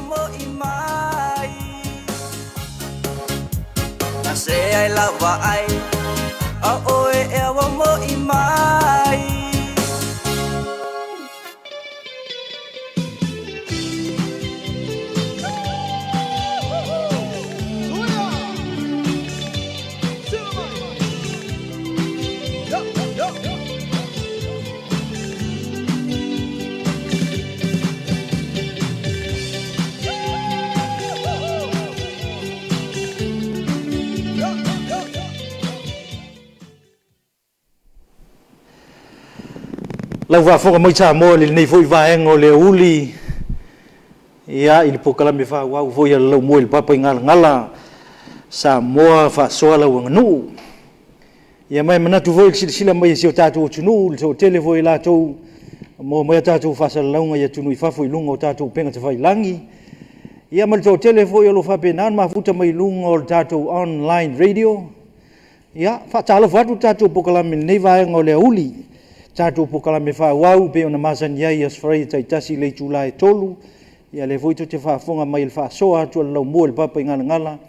mo imai na se ai lava ai a oe e wa mo imai lau whafonga mai Samoa le nei foi vaenga o le uli ia i le Polokalame whauau foi a lau moe le papa i ngala Samoa Fa'asoa lau aganu'u ia mai manatu foi le sila mai se o tātou o tunu le so tele foi lātou mo mai tātou whasalalaunga ia tunu i whafo i lunga o tātou penga te whailangi ia mai so tele foi o lo whapenan mafuta mai lunga o tātou online radio ia whaatalo whatu tātou Polokalame nei vaenga o le uli tātou Polokalame whauau pe ona masani ai asfarai taitasi le tūla e tolu ia le voito te whaafonga mai le Fa'asoa atua lau mua le papa i ngala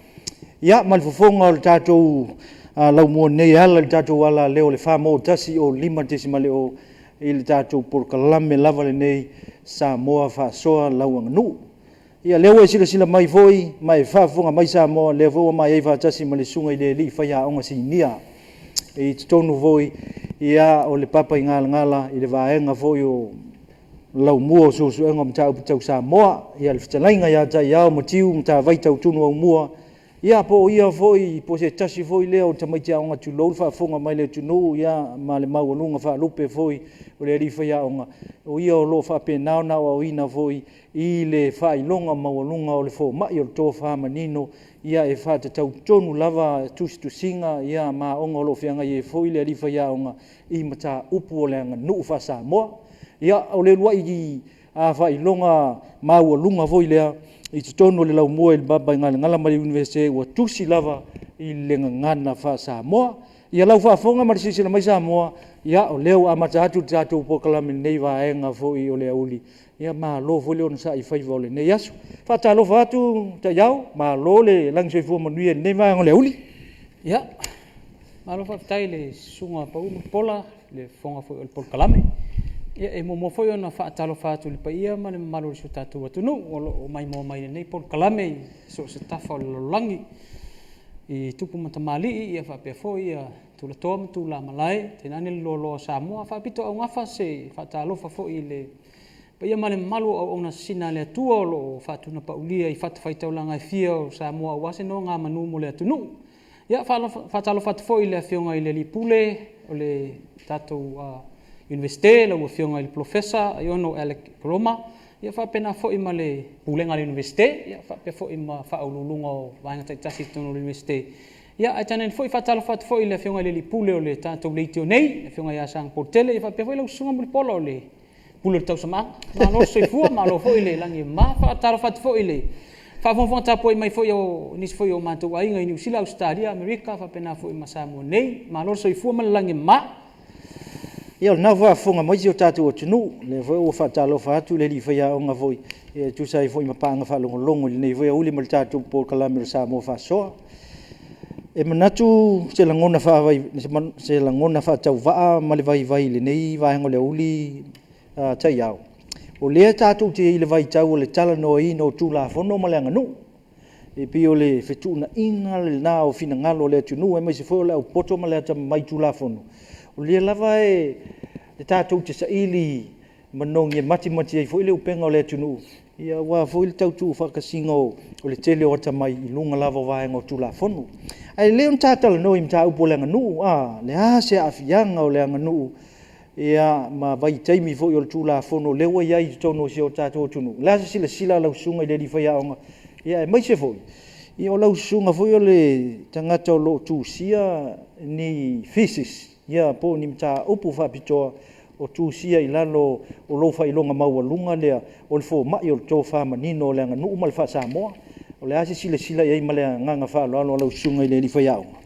ia ma le fofonga o le tātou lau mua nei ala le tātou ala leo le whamo tasi o 5 desimale o i le tātou Polokalame lava le nei Samoa Fa'asoa lau aganu'u ia leo e sila mai foi mai whaafonga mai Samoa leo voa mai ei whaatasi ma le sunga i le li whaia onga sinia i tonu voi ia o le papa i ngala i le vaenga foi o lau mua o susuenga mataupu tau Samoa ia le whetalainga ia tai au matiu mta vaitau tunu au mua ia po ia foi po se tasi foi leo tamaiti aonga tulou whaafonga mai le tunu ia ma le mauanunga whaalupe foi o le rifa ia onga o ia o lo whapenao na o ina foi i le whailonga mauanunga o le fo mai o le tō whamanino ia e whata tau tonu lava tusinga ia ma onga o lo whianga i e foi le rifa ia onga i mata upu o le aganu'u wha Samoa ia o le lua i a whailonga mauanunga foi lea i te tono le lau mua i le baba i ngala mai universite ua tusi lava i le ngana wha Samoa ia lau whaafonga marisisila mai Samoa ia o leo a mata atu tātou Polokalame nei vaenga foi o le auli ia ma lo foi leo na sa i whaiva o le nei asu whaatalo whatu ta iau ma lo le lang soifua manuia nei vaenga o le auli ia ma lo whaftai le sunga paumu pola le fonga foi o le Polokalame ia e mo foi ona whaatalo whatu le paia ma le malo le so tātou atunu o mai mo mai nei Polokalame so se tafa o le lolangi i tupu matamali ia whapea foi ia tula toa tula malai tenane le lolo Samoa whapito au ngafa se whaatalo foi le paia ma le malo au ona sina le atua o lo whatuna paulia i whatawhaitaulanga i fia o Samoa wase no ngā manu mo le atunu ia whaatalo whatu foi le afionga i le lipule o le tātou universite la ua fionga i le professor Iono Alec Roma ia whapena foi ma le pulenga le universite ia whapea foi ma whaululunga o vaenga taitasi tono le universite ia ai tanen foi whatalo whatu foi le fionga i le lipule o le tātou leitio nei le fionga ia sang portele ia whapea foi lau sunga mo le pola o le pule le tausama ma lo soifua ma lo foi le langi ma whatalo whatu foi le whafonfonga tapo i mai foi o nisi foi o mātou ainga i New Zealand, Australia, Amerika whapena foi ma Samoa nei ma lo soifua ma le langi ma ia na whaafonga mai o tātou o tunu le voi o whaatalo whatu le li whaia o ngā voi e tu sai foi mapanga whalongolongo le nei voi uli ma le tātou Polokalame o Samoa Fa'asoa e manatu se langona whaatau waa ma le vai le nei vaenga le uli tai au o lea tātou te i le vai tau o le tala no i no tūla whono ma le aganu'u e pi o le whetuna inga le nā o fina ngalo le tunu e mai se foi o le au poto ma le ata mai tūla whono o lia lava e le tātou te saili manongi e mati ai foi le upenga o le tunu ia wa foi le tautu whakasinga o le tele o ata mai i lunga lava vaenga o tūla whono ai leo tātala no i mta upo le aganu'u le ase afianga o le aganu'u ia ma vai taimi foi o le tūla whono lewa iai tono se o tātou tunu la sila lau sunga i le rifai aonga ia e mai se foi ia o lau sunga foi o le tangata o lo tūsia ni physis ia po ni mta upu whapitoa o tūsia i lalo o lo whailonga maua lunga lea o le fo mai o le tō whamanino o le aganu'u ma le wha Samoa o le ase sila iai ma le nganga whaaloalo o lau sunga i le rifai aonga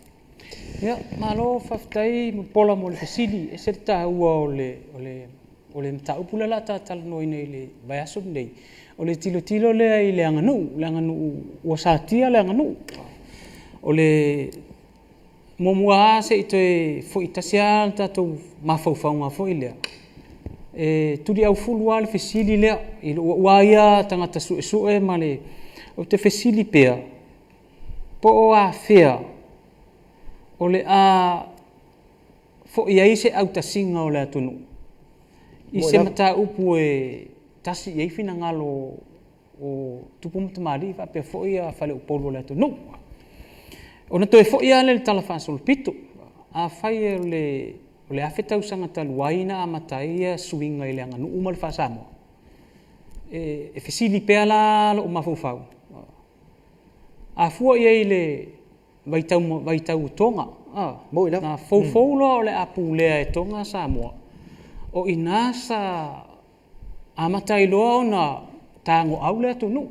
ia malo whaftai mo pola mo le fasili e se tā ua o le o le mataupu la tātala noi nei le vai aso nei. O le tilo lea i le anganu ua sātia le anganu. O le momua se i toe fo i tasia tātou mawhauwhaunga fo i lea. Turi au fulua le fesili lea, i lo ua ia tangata sue ma le o te fesili pea. Po o a fea, o le a fo i aise au tasinga o le atunu. I se mataupu tasi i eifina ngalo o tupu matamari, fa pea fo i a fale upolo le atunu. O na toe fo i ale le tala whaasolo pito, a whai o le awhetau sanga taluaina a matai suinga i le anganu umal whaasamo. E fesili pea la lo umafufau. A fua i ei le vaitau tonga. Na fau loa o le apu lea e tonga Samoa. O ina sa amatai loa o na tango au lea tonu.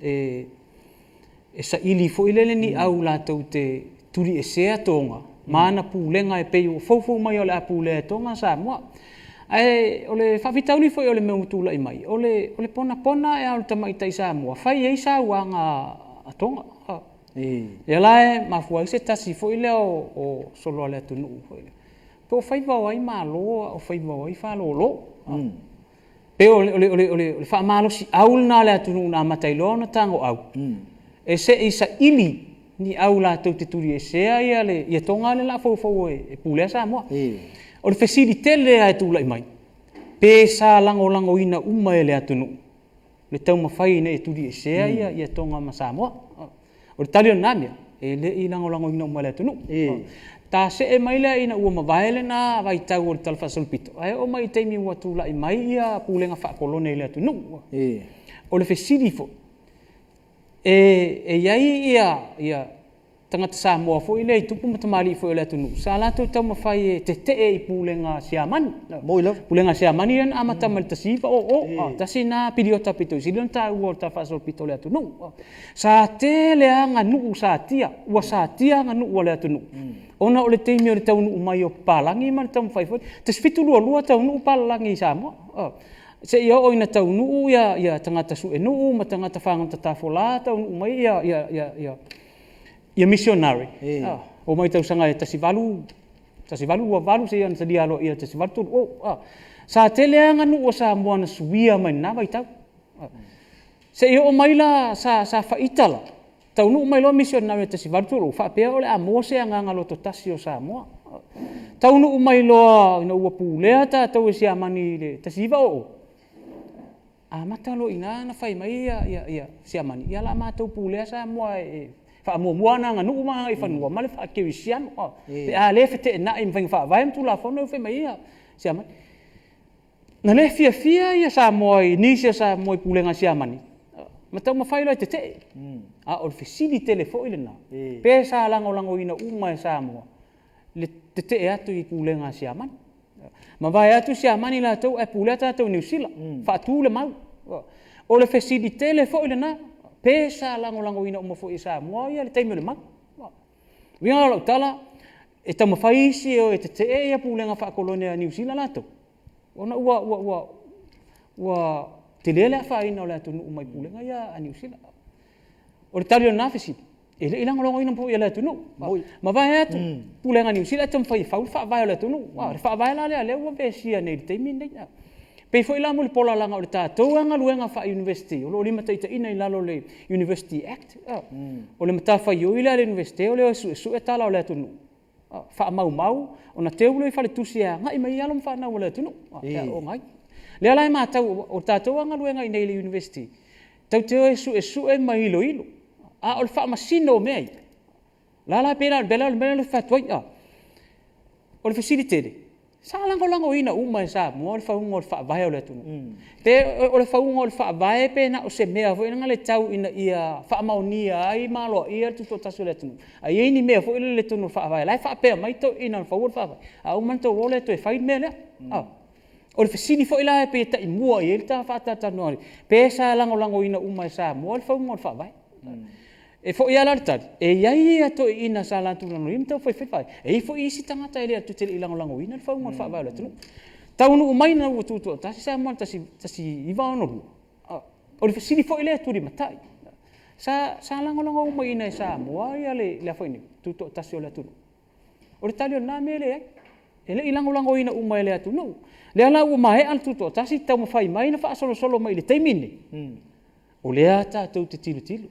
E sa ili fo ilele ni au la tau te turi e sea tonga. Mana pulenga e peo fau mai o le apu lea e tonga Samoa. O le whawitauli fo i o le meutula i mai. O le pona e au tamaitai Samoa. Whai ei sa wanga a tonga. Ia lae mafua i se tasi fo i lea o solo le atunu fo i lea. Pe o whaiwau ai māloa, o whaiwau ai whalolo. Pe o le whaamalo si aul nā le atunu nā matailoa na tango au. E se i sa ili ni au la tau te turi e sea ia tonga le la fau e pulea Samoa. O le fesiri tele a e tūla i mai. Pe sa lango ina uma e le atunu. Le tau mawhai ne e turi e sea ia tonga ma Samoa. O le tali o nāmia, e le i lango ina uma le atunu. Tā se e mai lea ina ua mawaele na vai tau o le tala whasolpito. Ai o mai teimi ua tūla i mai ia pulenga whaakolone i le atunu. O le fesiri fo. E iai ia tangata Samoa fo i le i tupu matamari fo i le atunu. Sa lato tau mawhai te i pulenga siamani. Pulenga siamani ren amata malitasiva tasi na piriota pito. Silion ta ua ta whasol pito le atunu. Sa te le anga nuu sa tia. Ua sa tia anga nuu le atunu. Ona o le teimi o le tau nuu mai o palangi ma le tau mwhai fo. Tes fitu lua tau nuu palangi i Samoa. Se ia o ina tau nuu ia tangata su e nuu ma tangata whangata tafola tau nuu mai ia missionary. O mai tau sanga e tasivalu ua valu se iana sa dialo ia tasivalu tulu. Sa tele anga nuu o Samoa na suia mai na vai tau. Se ia o mai la sa whaitala. Tau nuu mai lo missionary tasivalu tulu. Whapea o le a mose anga loto tasi o Samoa. Tau nuu mai loa ina ua pulea ta tau e siamani le tasiva o. Matalo ina na whai mai ia siamani. Ia la matau pulea Samoa whaamua nga nuu maa i whanua. Male whaakeu i siano. Pe a lefe te na i mwhainga whaavaim tu la whanau whai mai ia siamani. Na le fia ia Samoa i nisia Samoa i pulenga siamani. Matau mawhailo i te. O le fesili tele fo ile na. Pe sa lango ina uma e Samoa. Le te atu i pulenga siamani. Ma vai atu siamani la tau e pulea tātou New Zealand. Whaatu le mau. O le fesili tele fo ile na. Pesa lango ina uma fo i Samoa ia le taimi o le mau. Winga lau tala, e tama whaisi o e te ia pulenga whaakolone a New Zealand lato. Ona ua te lele a whaina o le atunu umai pulenga ia a New Zealand. O le tali o nafesi, e le ilango ina po ia le atunu. Ma vai atu, pulenga New Zealand, tama whai whaavai o le atunu. Le whaavai la lea lea ua besia nei le taimi nei. Pei foi la mo le pola langa o le tātou anga luenga wha university. O lo lima taita ina i lalo le University Act. O le matafa i oile a le university o le su e tala o le atunu. Wha mau, o na teo le whale tusi a ngai mai alom wha nau o le atunu. O ngai. Le alai mātau o tātou anga luenga i nei le university. Tau teo e su e mai ilo. O le wha masino o mea. Lala pera bela le whatuai. O le facilitated. Sa lango ina uma e Samoa o le whaunga o le whaavae o le atunu. Pe o le whaunga o le whaavae pe na o se mea fo ina le tau ina ia whaamaunia ai malo ia tuto tasu le atunu. Ai eini mea fo ina le tunu whaavae. Lai whaapea mai tau ina le whaua le whaavae. A umanto o le to e whaid mea lea. O le fesini fo ila e pe ta i mua i ele ta whaatata noari. Pe sa lango ina uma e Samoa o le whaunga o le whaavae. E fo ia lartari, e iai ato ina sa lantu na noim tau fai. E fo isi tangata ele atu tele ilango ina le whaunga o le whaavae o le atunu. tau no mai na tu tasi sa mo tasi iwa no o le fasili fo ile tu di matai sa lango mai na sa mo ia le fo ni tu tasi o le tu o le talio na mele ele ilango ina umai le tu no le ala u mai al tu tasi tau mo fai mai na fa solo mai le taimini o le ata tu te tilu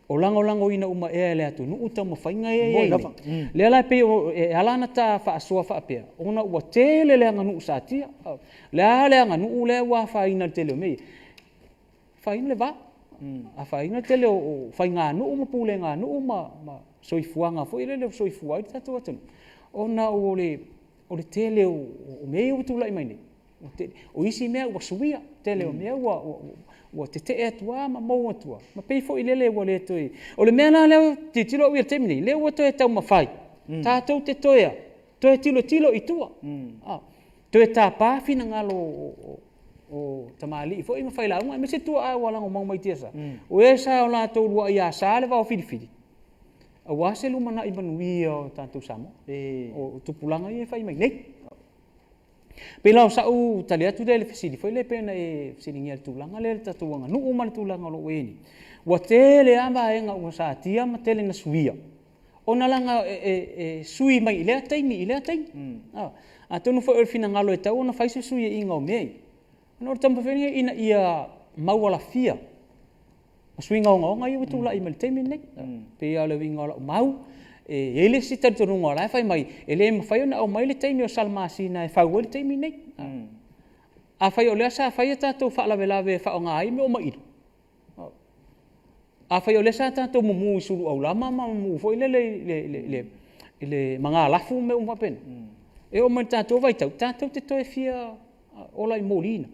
o lango ina uma e le atu nu uta mo fainga e le ala pe ala na ta fa'asoa fa'apea ona ua tele le nganu satia le ale nganu le wa faina tele me faina le va a faina tele o fainga nu mo pule nga nu ma soifuanga fo ile le soifua i tatu atu ona o le tele o me o tu lai mai ni o isi me o suia tele o me o te atua ma mau atua ma pei fo ile le wa le toi o le mena le titilo wi temni le o to e tau mafai tatou te toia toe tilo i tua toe ta pa fina ngalo o tamali fo i mafai la me se tua wala ngo mau mai tiasa o esa o la to lua ia sa le va fili a wase lu mana i banui o tatou samo o tupulanga i fai mai nei pela sa u tali atu le fasili foi le pena e siningia tulanga le tatuanga nu uma tulanga lo weni wa tele amba enga u sa tia ma tele na suia ona langa sui mai ile taimi a tonu foi fina ngalo e tau ona fai sui inga o mei no tampa fenia ina ia mawala fia sui nga nga i tula i mal taimi nei pe ala winga lo mau ele si tanto no ngala fai mai ele me fai ona o mai le taimi o salmasi na fa wel taimi nei a fai o le sa fai tanto fa la velave fa nga ai me o mai a fai o le sa tanto mu su o la mama mu foi le manga lafu me o pen e o man tanto vai tanto te to fia o la molina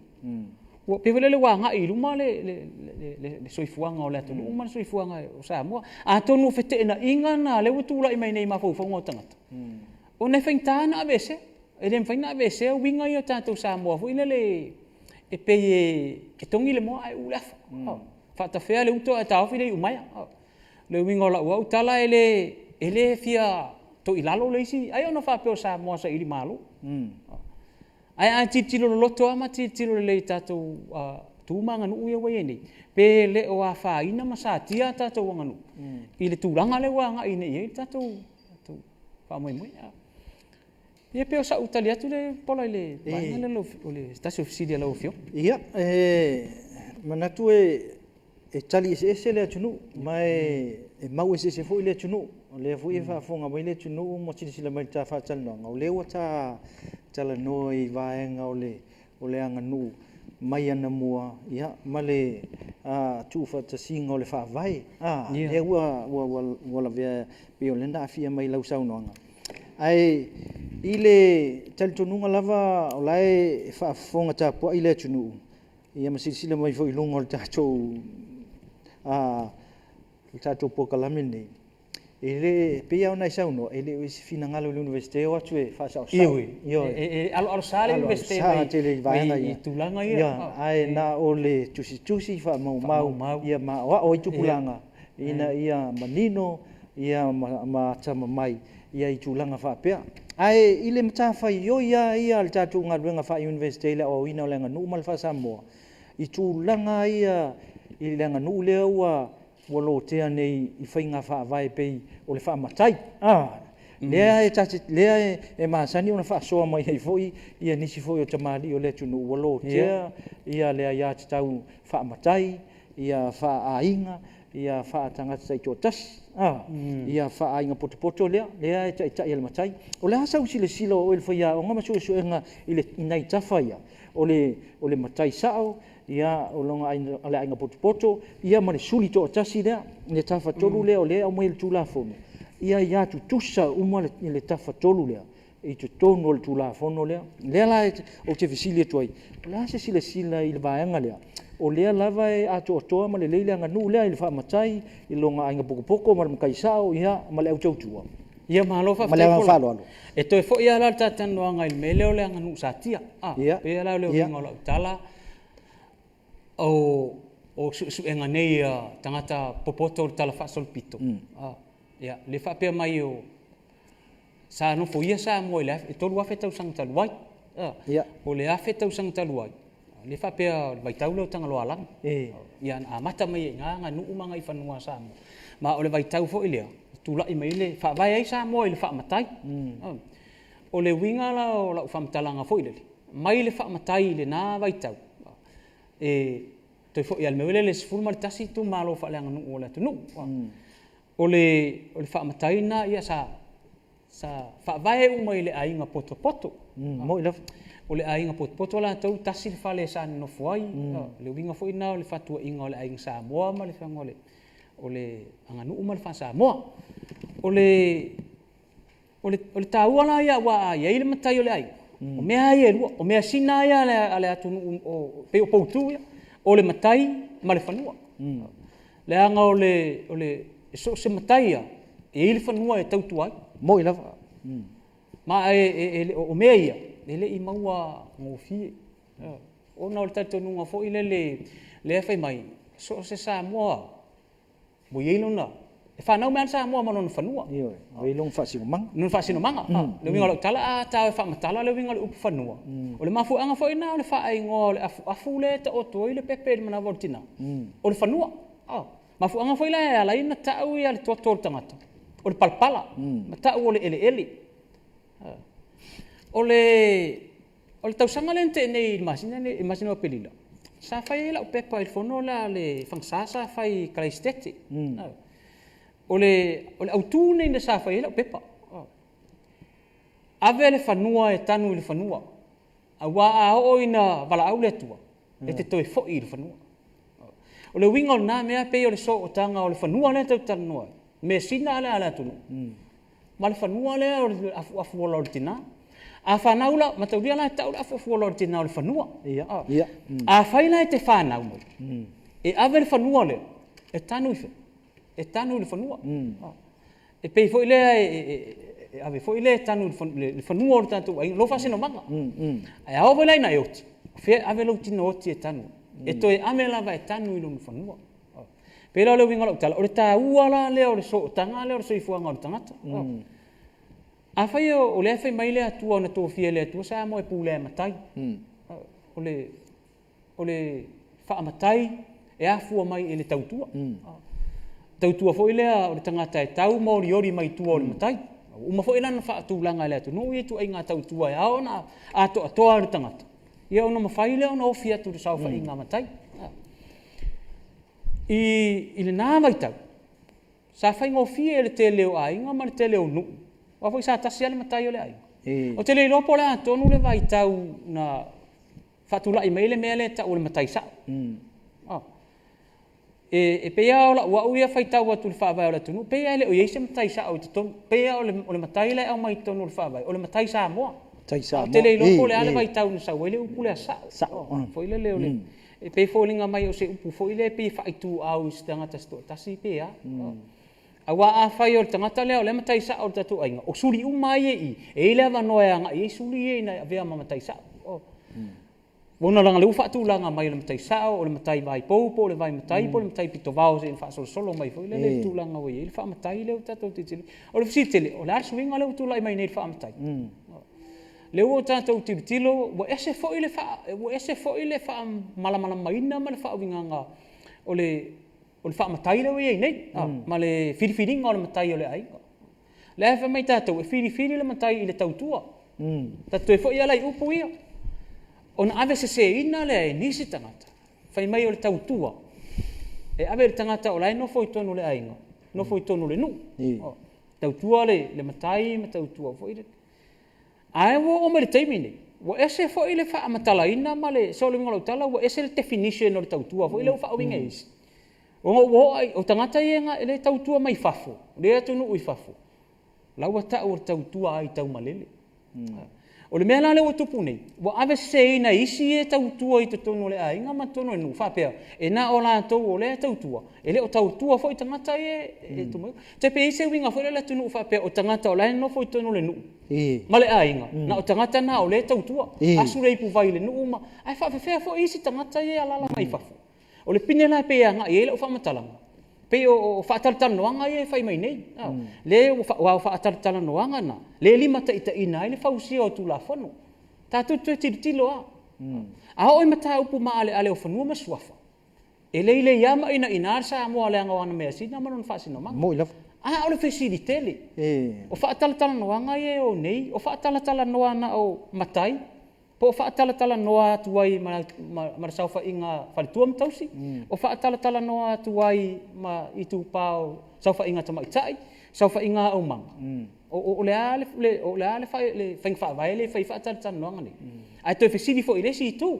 o pe vele wa nga i luma le soifuanga o le atu uma soifuanga o sa mo a tonu fete na inga na le utula i mai nei ma fo ngo tangata o ne fentana avese e le faina avese o winga i tanto sa mo fo ile le e pe e tongi le mo ai ula fa ta fea le uto ta ofi le umaya le winga la o tala ele fia to ilalo le si ai ona fa pe o sa mo sa ili malo ai a titilo loto ama titilo le tatou tu manga nu ia wai nei pe le o a fa ina masatia tatou nganu i le tulanga le wa nga ina i tatou fa mai ia pe o sa utalia tu le pola le banga le lo le stasio oficial lo fio ia manatu e tali ese le tunu mai e mau ese fo le tunu le fo e fa fonga mai le tunu mo sila mai ta fa tal no le wa ta tala noi vaenga o le anga nu mai ana mua ia male tu fa ta singa o le fa vai e wa la via violenta afia mai lau sau noanga ai ile tal tununga lava o lai fa fonga ta po ile tunu ia masisila mai fo ilunga o ta cho ta cho Polokalame nei ele pia ona sau no ele o fina ngalo le universite o atu e fa sa io alo sale universite mai i tulanga ia ai na ole tusi fa mau ia ma o i tupulanga ina ia manino ia ma tama mai ia i tulanga fa pea ai ile mta fa yo ia al tatu ngadwenga fa universite le o ina le nganu mal fa Samoa i tulanga ia i le nganu le wa walo te nei i fainga fa vai pe o le fa matai lea e tati lea e masani ona fa'asoa mai ai foi ia nisi foi o tamali o le tunu walo te ia lea ia tau fa'amatai ia fa'aiga ia fa'atangata sai totas ia fa'aiga potopoto lea e taʻitaʻi le matai o le asau silesila o le faia o gama suʻesuʻega i le inai tafa ia o le matai sa'o ia o longa le aiga potopoto ia ma le suli toʻatasi lea le tafa tolu lea o lea o mai le tulafono ia tutusa uma le tafa tolu lea i te tonu o le tulafono lea la o te fesili atu ai la se silesila i le vaega lea o lea lava e atoatoa ma lelei le aganuu lea i le fa'amatai i loga aiga pokopoko ma le makaisa'o ia ma le autautua ia malo fa fa'aloalo e toe fo'i ia la le tatanoaga i le mele o le aganuu satia pe la o le oiga o laʻutala o suʻesuʻega nei tagata popoto o le tala fa'asolopito ia le fa'apea mai o sa nofo ia sa mo i le e tolu afe tausaga talu ai Ia. O le afe tau sang taluai. Le whapea vai tau leo tanga loa lang. Ia a mata mai ngā nuu manga I whanua Samoa. Ma o le vai tau fo ilea. Tula I mai le whawai ai Samoa I le whaamatai. O le winga la o la whaamatalanga fo ilele. Mai le whaamatai le nā vai tau. Toi fo ia le mewele le sifuru tasi tu malo whaaleanga nuu o le atu nuu. O le whaamatai na ia sa whawai umai le ainga poto poto. Mo ila. O le ainga poto la tau tasi le whale sa no fuai. Le winga fo ina o le whatua inga o le ainga Samoa ma le whangole. O le aganu'u ma le wha Samoa. O le tāua la ia wa ia I le matai o le ainga. O mea ia lua. O mea sina ia ale atu o pe o poutu ia. O le matai ma le whanua. Le anga o le so se matai ia. E le whanua e tautu ai. Mo ila. Ma o mea ia. Le I maua ngofie. Ona o le taitonunga fo I le whai mai. So se Samoa. Mo ia ilona. E whanau mea Samoa ma nonu whanua. Iyo. Wei long whasino manga. Nonu whasino manga. Le winga lau tala tāwe whamatala le winga le upu whanua. O le mafu anga fo ina o le whaai ngō le afu le ta oto I le pepe le mana vortina. O le whanua. Mafu anga fo ila e ala ina tau I ale tuatoro tangata. O le palpala. Ma tau o le ele. O le tausanga le nte nei imagine o pelila. Sa fai la o pepa il fono la le fangsasa fai kalaistete. O le autu nei na sa fai la o pepa. Ave le whanua e tanu I le whanua. A wa a o ina wala au le tua. E te toi fo I le whanua. O le winga o nā mea pe o le so o tanga o le whanua le tau tanua. Me sina ale ala tunu. Ma le whanua le o le afu o tina. A whanau la, matauria la tau la afu o le tina o le whanua. A whaila e te whanau mo. E ave le whanua le. E tanu ife. E tanu le whanua. E pei fo ile ave fo ile tanu le whanua o le tatu. Lo whasino manga. E au wala ina e oti. Fe ave lo tino oti e tanu. E toi ame lava e tanu I lonu whanua. Pela le winga lau tala. O le tā ua la leo le so tanga leo le soifuanga o le tangata. A whai o le whai mai le atua o na tō fia le atua sa mo e pūle e matai. O le whaamatai e afua mai e le tautua. Tautua fo ilea o le tangata e tau maori ori mai tua o le matai. Uma fo ila na whaatulanga le atu. No i tu ai ngā tautua e ao na ato atoa le tangata. Ia ona mawhai leo na ofi atu le sau whai ngā matai. I le nā vai tau. Sa whai ngō fie e le te leo a inga ma le te leo nuu. Wa foi sa tasi ale matai o le ai. O te le lopo le atonu le vai tau na fatula I maile mea le tau le matai sa. E pea o la ua uia fai tau atu le whaavai o le tunu. Pea ele o yeise matai sa o te tonu. Pea o le matai le au mai tonu le whaavai. O le matai sa moa. O te le lopo le ale vai tau na sa wele upu le sa. Foi le leo le. E pei fōlinga mai o se upu foi le pei whaitu au I stanga tasto. Tasi pea. Awa a whai o le tangata leo, le matai sa o le tatu ainga. O suri umai e I. E le awa noe anga I. E suri e na vea ma matai sa. Wona langa le ufatu langa mai o le matai sa o le matai vai poupo, o le vai matai po, le matai pito vao se wha solo mai fo. Le tu langa o I. Le wha matai leo tatu titili. O le fisitele, o le arsu winga leo tu lai mai nei wha matai. Le ua tātou tibitilo, wa ese fo I le wha malamala maina ma le wha winganga o le wha matai leo I nei, ma le whiriwhiringa o le matai o le ai. Le awha mai tātou, e whiriwhiri le matai I le tautua. Tātou e fo I alai upu ia. O na ave se ina le e nisi tangata. Whai mai o le tautua. E ave le tangata o lai no fo I tonu le ainga. No fo I tonu le nu. Tautua le matai ma tautua fo I le. Ae o me le taimini. Wa ese fo I le wha amatala ina ma le so le mingolau tala, wa ese le definition o le tautua fo I le ufa awinga isi. O tangata ienga ele tautua mai fafo. Le atunu ui fafo. Laua tau o tautua ai tau malele. O le mea lale o tupu nei. Wa ave se ina isi e tautua I te tono le a. Inga ma tono e nu. Whapea. E na o la tau o le tautua. E le o tautua fo I tangata e tumu. Te pe ise winga fo le tunu whapea o tangata o la no fo I tono le nu. Ma le a inga. Na o tangata na o le tautua. Asu reipu vai le nu ma. Ai whawhewhea fo isi tangata e alala mai fafo. O le pine la pe anga e le o whamatalanga. Pe o whaataltala noanga e whai mai nei. Le o whaataltala noanga na. Le lima ta ita ina e le whausia o tula whanu. Tātou tue tilo a. A o mataupu ma ale o whanua masuafa. E leile ia ma ina Samoa le anga wana mea sina manon whaasino manga. Mo ilafu. A ole whesiri tele. O whaatalatala noa ngai o nei. O whaatalatala noa na o matai. Po o whaatalatala noa tuai ma saufa inga whalitua matausi. O whaatalatala noa tuai ma itu pao saufa inga tamaitai. Saufa inga au manga. O le ale whaing whaavai le whai whaatalatala noa ngani. Ai toi whesiri fo i resi i tū.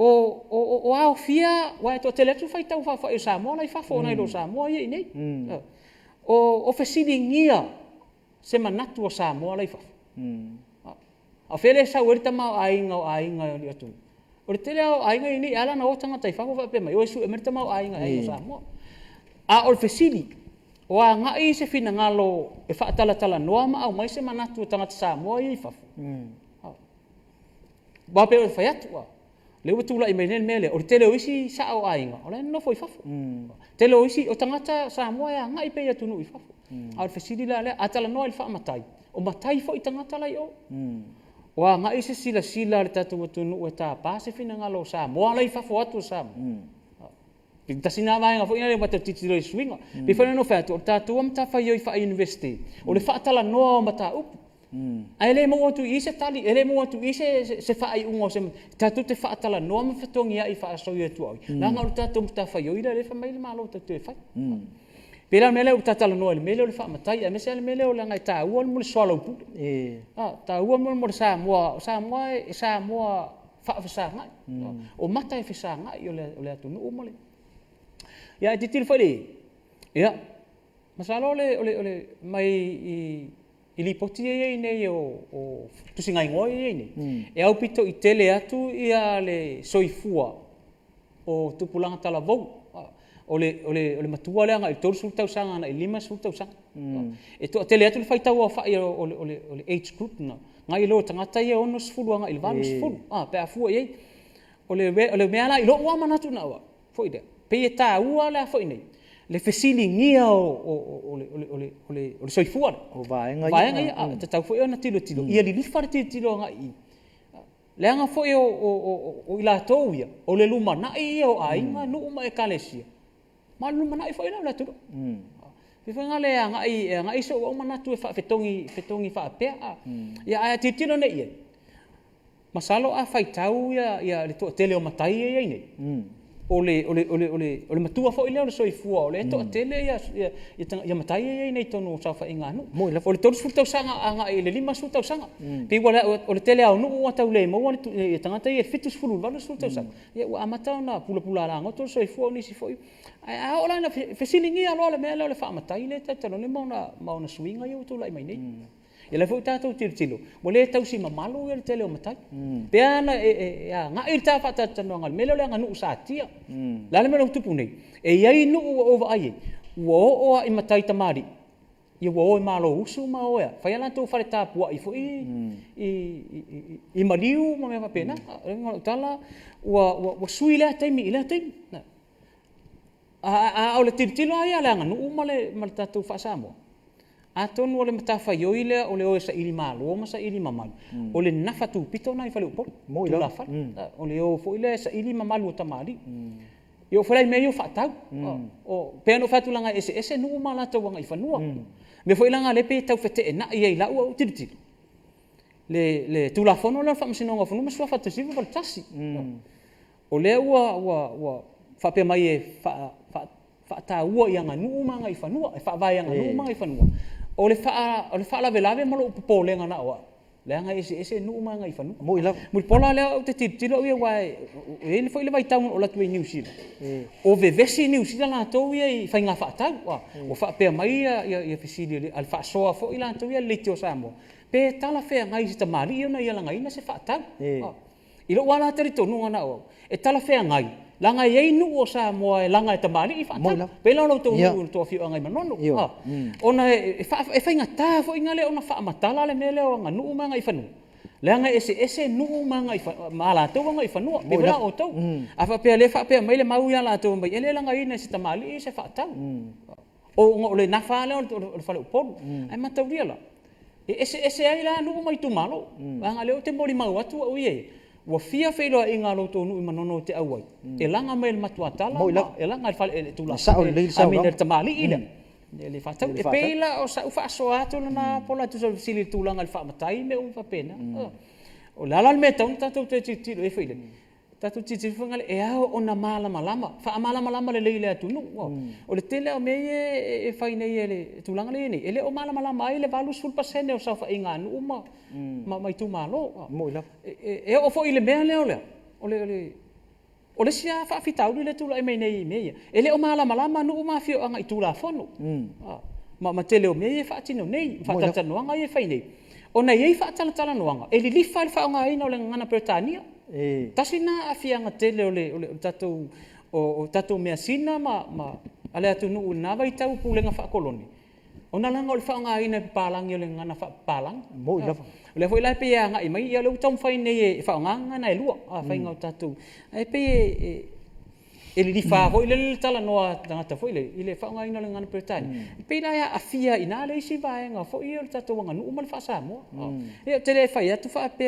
O ao fia, wai to tele tu fai tau fa e Samoa lai fa fo nai lo Samoa ye nei. O fesili ngia se manatu o Samoa lai fa. A fele sa werita ma ainga o li atu. O le tele o ainga ni ala na o tanga tai fa fa pe mai o su emerita ma ainga o Samoa. A o fesili o a ngai se fina ngalo e fa tala noa ma au mai se manatu o tanga Samoa ye fa. Ba pe o fa atu. Le utula I menen mele o tele oisi sa o ainga o le no foi fafo tele oisi o tangata Samoa ya ngai pe atu no I fafo a fesili la le atala no il fa matai o matai fo I tangata lai o wa ngai se sila le tatu atu no e ta pa se fina ngalo Samoa lai fafo atu Sam Pinta sina vai nga fo ina le mata titilo I swinga pe fa no fa to tatu am ta fa yo I fa university o le fa atala no o mataupu ai le mo tu ise tali ele mo tu ise se fa ai ungo se tatu te fa tala no ma fatongi ai fa so ye tu ai la nga tatu ta fa yo ile le fa mai malo te te fa pela mele o tala no le mele o le fa matai a mese le mele o la nga ta u mo swalo pu ta u mo Samoa fa sa nga o mata fa sa nga yo le tu no mo le ya ti til fa le ya masalo le mai ili poti ye nei o tusinga ngoi ye nei e au pito I tele atu ia le soifua o tupulanga tala vou o le matua le anga I tolu sultau sanga na I lima sultau sanga e to tele atu le faitau o fai o le age group na ngai lo tangata ye ono sfulu anga I vanu sfulu pe afua ye o le meala I lo wa manatu na wa foi de pe e ta ua la foi nei le fesili ngia o le soifua o vaenga ia te tau foi ona tilo ia li lifa tilo nga I le anga foi o ila tou ia o le luma na ia o ainga no ma e kalesia ma luma na foi na la tu Fifa ngale nga iso o manatu e fa fetongi fa pe ia a titilo ne ia masalo a faitau ia le to tele o matai ia nei o le matua fo ile o le soifua o le to tele ia matai ia nei tonu sa fa inga no o le tolu sultau sanga anga ile lima sultau sanga pe wala o le tele au no o tau le mo ia tangata ia fitus fulu valo sultau sanga ia o amata na pula la ngo to soifua ni si foi a ola na fesilingi alo le mele le fa matai le talo le mo na swinga ia to lai mai nei ia le fo tatou tilo mo le tau si mamalo ia le tele o matai pe ana nga I ta fa tano ngal mele le nganu sa tia la le mele tupu nei e ia no o ai o I matai tamari ia o malo usu ma o ia fa ia to fa ta pu I fo I mariu mo me pena ngalo tala o suile taimi ile taimi a o le tilo ia le nganu ma tatou fa Samoa aton o le matafa yoile o le o sa ili malo ma sa ili mamalu o le nafa tu pito na I fale upo mo ila fa o le o fo ile sa ili mamalu tamali yo fo lai me yo fatau o pe no fatu langa ese no mala to wanga I fanua me fo ilanga le pe tau fete na ia ila o titi le tu la fono la fa msino nga fono ma fa tasi val tasi o le wa fa pe mai fa ta ua ia nganu manga I fanua fa vai nganu manga I fanua o le fa la velave malo po le ngana wa le anga ese nu manga I fanu mo ila mo pola le o te tilo ia wa e le foi le vai tau o la tu New Zealand o vevesi New Zealand la to ia I fa nga fa tau wa o fa pe mai ia fesili al fa soa fo ila to ia le tio Samoa pe tala fe ngai sta mari ona ia langa ina se fa tau I lo wala terito nu ngana o e tala fe ngai langa ye nu o Samoa e langa e tamari I fa pe la lo to fi ngai manono ona e fa ngata fo ingale ona fa matala le mele o nganu manga I fanu langa ese nu manga I mala to nga I fanu pe la o to afa pe le fa pe mai le mau ya la to mai ele langa ina se tamali se fa tau o le nafa le o fa le po ai matauria la ese ai la no mai tu malo anga leo te mori mau atu o ie wa fia felo inga lo to no manono te awai e langa mai matua tala e langa fal e tu la amina tamali ina le fatau e pela o sa ufa so atu na pola tu so sili tu langa fa matai me ufa pena o lala me tau tatu te ti e file tatu titi fangale e ao ona mala malama fa mala malama le leile atu no o le tele o me e fai nei ele tulanga le nei ele o mala malama ai le valu sul pasene o sa fa inga no ma mai tu malo mo ila e o fo ile me le o le sia fa fitau le tu la me nei me ele o mala malama no ma fio anga itu la fono ma tele o me fa tino nei fa tata no anga e fai nei ona ye fa tala no anga ele li fa anga ai no le ngana Britania tasina afianga tele o tatu mea sina ma ale atu nu na vai tau pulenga fa koloni ona langa o faanga ina palang yo le ngana fa palang mo ila le foi la pe nga i mai ia le tom fai nei faanga ngana e lua a fai nga tatu ai pe ele li fa foi le tala noa tanga foi le ile faanga ina le ngana Britania pe la ya afia ina le si vai nga foi o tatu nga nu mal fa sa mo e tele fai atu fa pe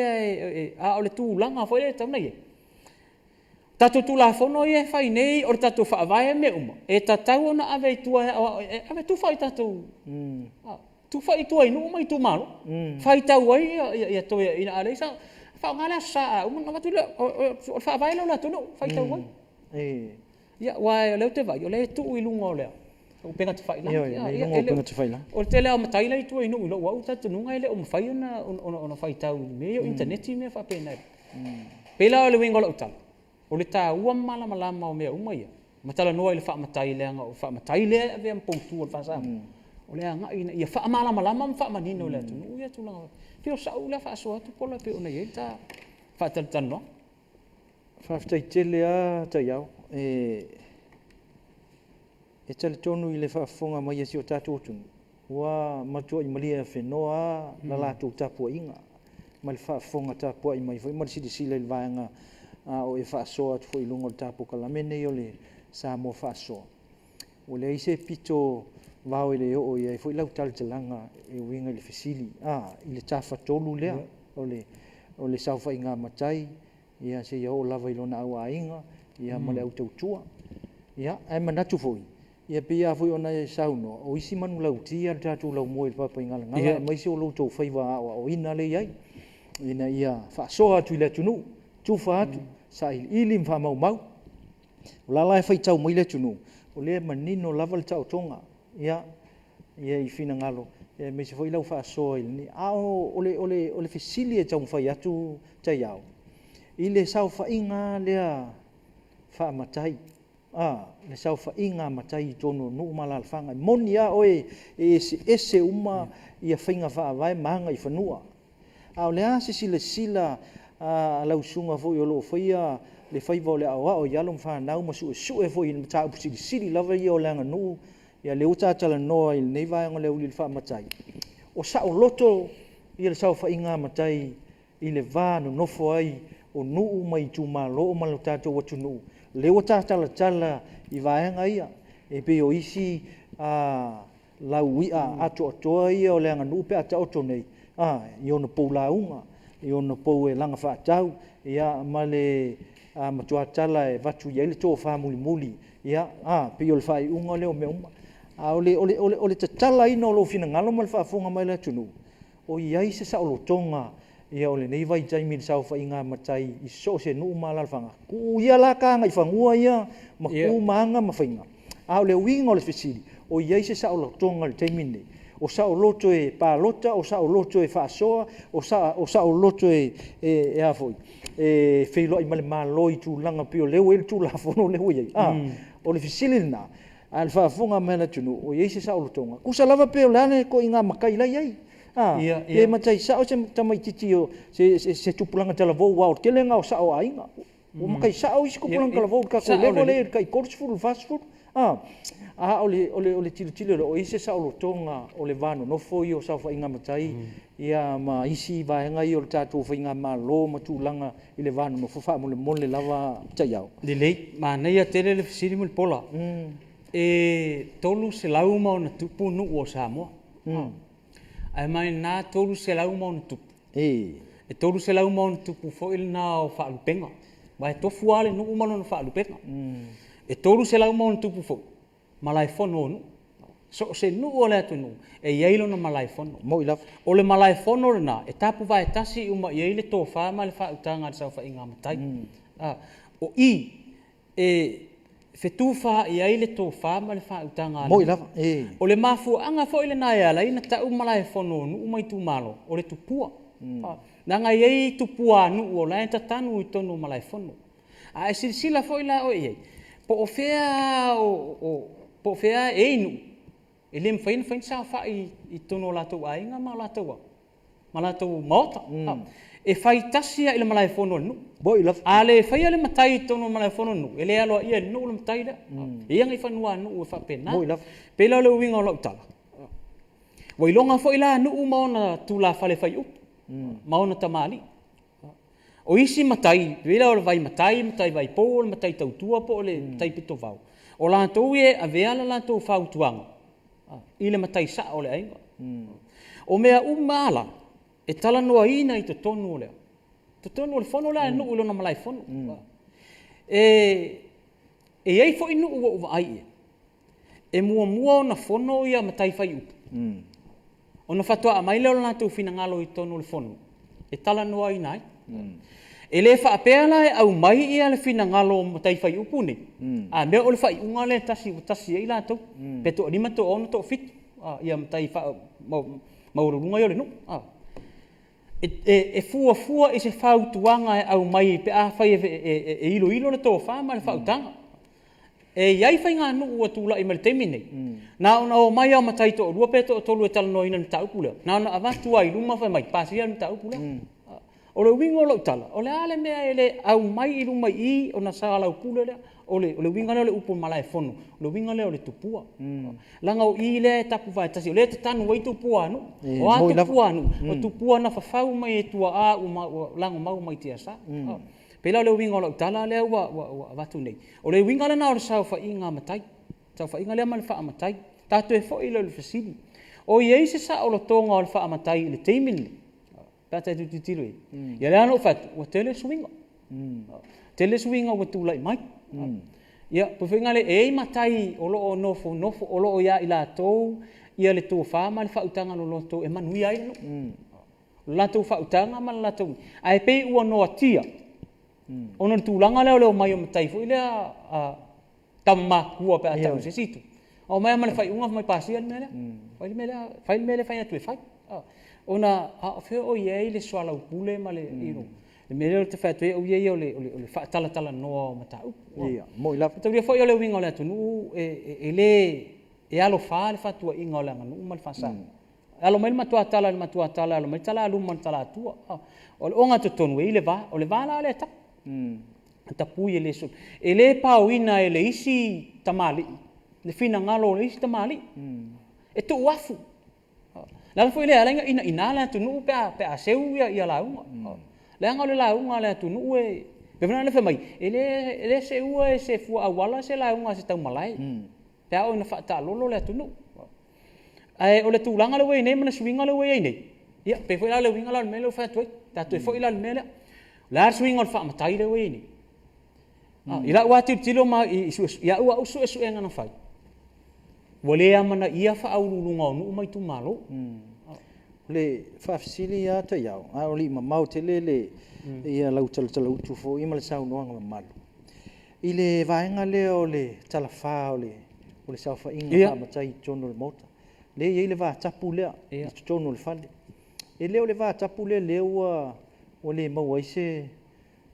a o le tu langa foi le tam nei tatu tu la fono ye fai nei o tatu fa vai me e tatau na ave tu fai tatu tu fai tu ai no mai tu malo fai tau ai ya to ina ale sa fa ngala sa na tu o fa vai lo la tu no fai tau ai ya wa le te vai le tu i lungo le o pena te fai la ya pena te fai la o te le o matai lai tu ai no lo wa tatu no ngai le o fai na fai tau me o internet me fa pena pela le wingo lo tal o le tā ua malama o mea umaia. Matala noa i le wha matai le anga o wha matai le ave am poutu o wha sama. O le anga ina ia wha malama ma wha manino le atu. Ui atu langa. Pio sa ula Fa'asoa atu pola pe ona iei ta wha talitano. Whaftai tele a tai au. E tale tonu i le whaafonga mai asi o tātou tunu. Ua matua i malia whenoa la lātou tāpua inga. Ma le whaafonga tāpua i mai fai. Ma le sila i le vaenga o e Fa'asoa tu foi lungo ta Polokalame nei o le Samoa Fa'asoa o le ise pito vao ile o ia foi lau talanga e winga le fesili i le tafa tolu lea o le saufa inga matai ia se ia o lava i lona au ainga ia ma le au tautua ia ai manatu foi ia pia foi ona e sauno o isi manu lau tia tatu lau mo i papa inga ngala mai se o lo tau fai va o ina le ai ina ia Fa'asoa tu le tunu tu fatu sa ili mfa mau la la fai tau mai le tunu o le manino lava tau tonga ia i fina ngalo me se foi lau Fa'asoa ni o le fesili e tau fai atu tai au ile sau fa inga le fa matai le sau fa inga matai tono no malal fanga monia oe ese uma ia finga fa vai manga i fanua au le asi sila lau sunga fo yo lo faia le faiva le awa o yalo fa nau masu su e fo in ta sili lava yo langa no ya le uta tala no il nei vai ngole uli fa matai o sa o loto ia sa fa inga matai i le vano no fo ai o nu mai tu malo malo tato watu nu le uta tala i vai nga ia e pe o isi lau ia ato ia o langa no pe ata oto nei yo no polaunga i ona pou e langa whaatau ia male matua tala e vatu ia ile tō wha muli ia pe o le whai unga leo me uma o le tatala ina o lo fina ngalo ma le whaafonga mai le tunu o iai se sa o lo tonga ia o le nei vai taimi le sau whainga matai i so se nuu malal whanga ku ia la kanga i whangua ia ma ku maanga ma whainga o le winga o le fesiri o iai se sa o lo tonga le taimi nei o sa o loto e palota o sa o loto e Fa'asoa o sa o loto e afoi e feilo i male maloi tu langa pio leo el tu la fono leo ia o le fisilina al fa'afonga mena tunu o ia se sa o lotonga ku sa lava pio lane ko inga makai lai ai e matai sa o se tamai titio se tupulanga tala vo wa o kelenga o sa o ainga o makai sa o isko pulanga tala vo ka ko levo le kai korsful fast food ole tili o ise sa o tonga o le vano no foi o sa fa inga matai ia ma isi va nga i o tatu fa inga malo ma tulanga i le vano no fa mo le mole lava taiao le le ma nei a tele le fisiri mo pola e tolu se lau ma na tupu nu o Samoa ai mai na tolu se lau mo tu e tolu se lau mo tu fo il na o fa lupenga vai to fuale no umano no fa lupenga e tolu se lau mo tu fo malai fono no so se nu ole tu nu e yeilo no malai fono mo ila ole malai fono na e tapu vai tasi uma yeile to fa mal fa utanga sa fa inga matai o i e fetufa ia ile to fa ma le fa utanga mo ila o le mafu anga fo ile na ia la ina ta umala fono nu mai tu malo o le tupua na nga ye tupua nu o la ta tanu i tonu malai fono a sila fo ila o ye po ofea o po ofea e nu ele mfain sa fa i tonu la to ai nga mala to mota e fai tasia ile malai fono nu bo ila ale fai ale matai tonu malai fono nu ele alo ia nu le matai da ia ngai fanua nu fa pena bo ila pela le winga lo tala wai longa fo ila nu maona tula fale fai up maona tamali o isi matai pela o vai matai vai po matai tau tua po le tai pito vau o la to e avea la to fa utuanga ile matai sa ole ai o mea umala e tala noa ina i te tonu lea. Te tonu le fono lea nuu ilo na malai fono. E ei fo inu ua uwa ai e. E mua o na fono ia matai fai upu. O na fatua a mai leo na tu fina ngalo i tonu le fono. E tala noa ina ai. E le fa apea la e au mai ia le fina ngalo matai fai upu ni. A mea o le fai unga le tasi e ila tau. Peto anima to ono to fitu. Ia matai fa maurunga yo le nu. E fua e se fautuanga e au mai pe a fai e ilo na tō whama le fautanga. E iai whai ngā nu ua tūla i maritemi nei. Nā ona o mai au matai tō rua pe tō tolu e tala no ina ni taupu lea. Nā ona avatua i luma whai mai pāsia ni taupu lea. O le wingo lau tala. O le ale mea e le au mai i luma i o na sa lau pule lea. O le winga leo le upo malai fono. O le winga leo le tupua. Langa o i le tapu vai tasi. O le te tanu wai tupua anu. O a tupua anu. O tupua na whawhau mai e tua a lango mau mai tia sa. Pela le winga lau tala lea ua watu nei. O le winga lena o le sau wha inga matai. Sau wha inga lea ma le wha matai. Tātu e fo i le fasili. O i eise sa o lo tonga o le wha matai le teimini. Pata tu tiro e. Ia le ano fatu. Ua tele swinga. Tele swinga ua tula i mai. Ia, pwhinga le e matai o loo nofo o loo ia i la tau ia le tō whama le whautanga no loto e manui ai no. La tō whautanga ma la tau. Ai pei ua noa tia. Ono le tūlanga leo mai o matai fo i lea tamma kua pe a tau se situ. O mai ama le whai unga mai pasia ni mele. Whai mele whai atu e whai. Ona a wheo o iei le swala upule ma le iro. Le mele o te whatu e o iei o le whaatala noa o matau. Ia, mo i lafa. Tau ria fo i o le winga o le atu nuu e le e alo wha le whatua inga o le anga nuu ma le whasa. Alo mai le matua tala, alo mai tala aluma le tala atua. O le onga tonu e i le va, o le va la le ta. Tapui e le sun. E le pao ina e le isi tamali. Le fina ngalo le isi tamali. E tu wafu. Lala fo i le alenga ina le atu nuu pe a seu ia launga. Le anga le launga le atu nuu e... Pevena le whamai, ele se ua e se fua awala se launga se tau malai. Pe ao ina whaata lolo le atu nuu. O le tūlanga le wei nei, mana swinga le wei nei. Ia, pe fo ila le winga la le mele o whatua. Tatu e fo ila le mele. Le ar swinga le whaamatai le wei nei. Ila ua tilo ma ia ua usu e suenga na whai. Wale amana ia wha aurulunga o nuu mai tu malo. Le whaafisili ia ta iau. O li mamau te le ia lau tala utu fo ima le sau noanga mamalu. I le vaenga le o le talafa o le sau wha inga whaamatai tono le mota. Le iei le vaa tapu lea i tono le fale. E leo le vaa tapu lea ua o le mau ai se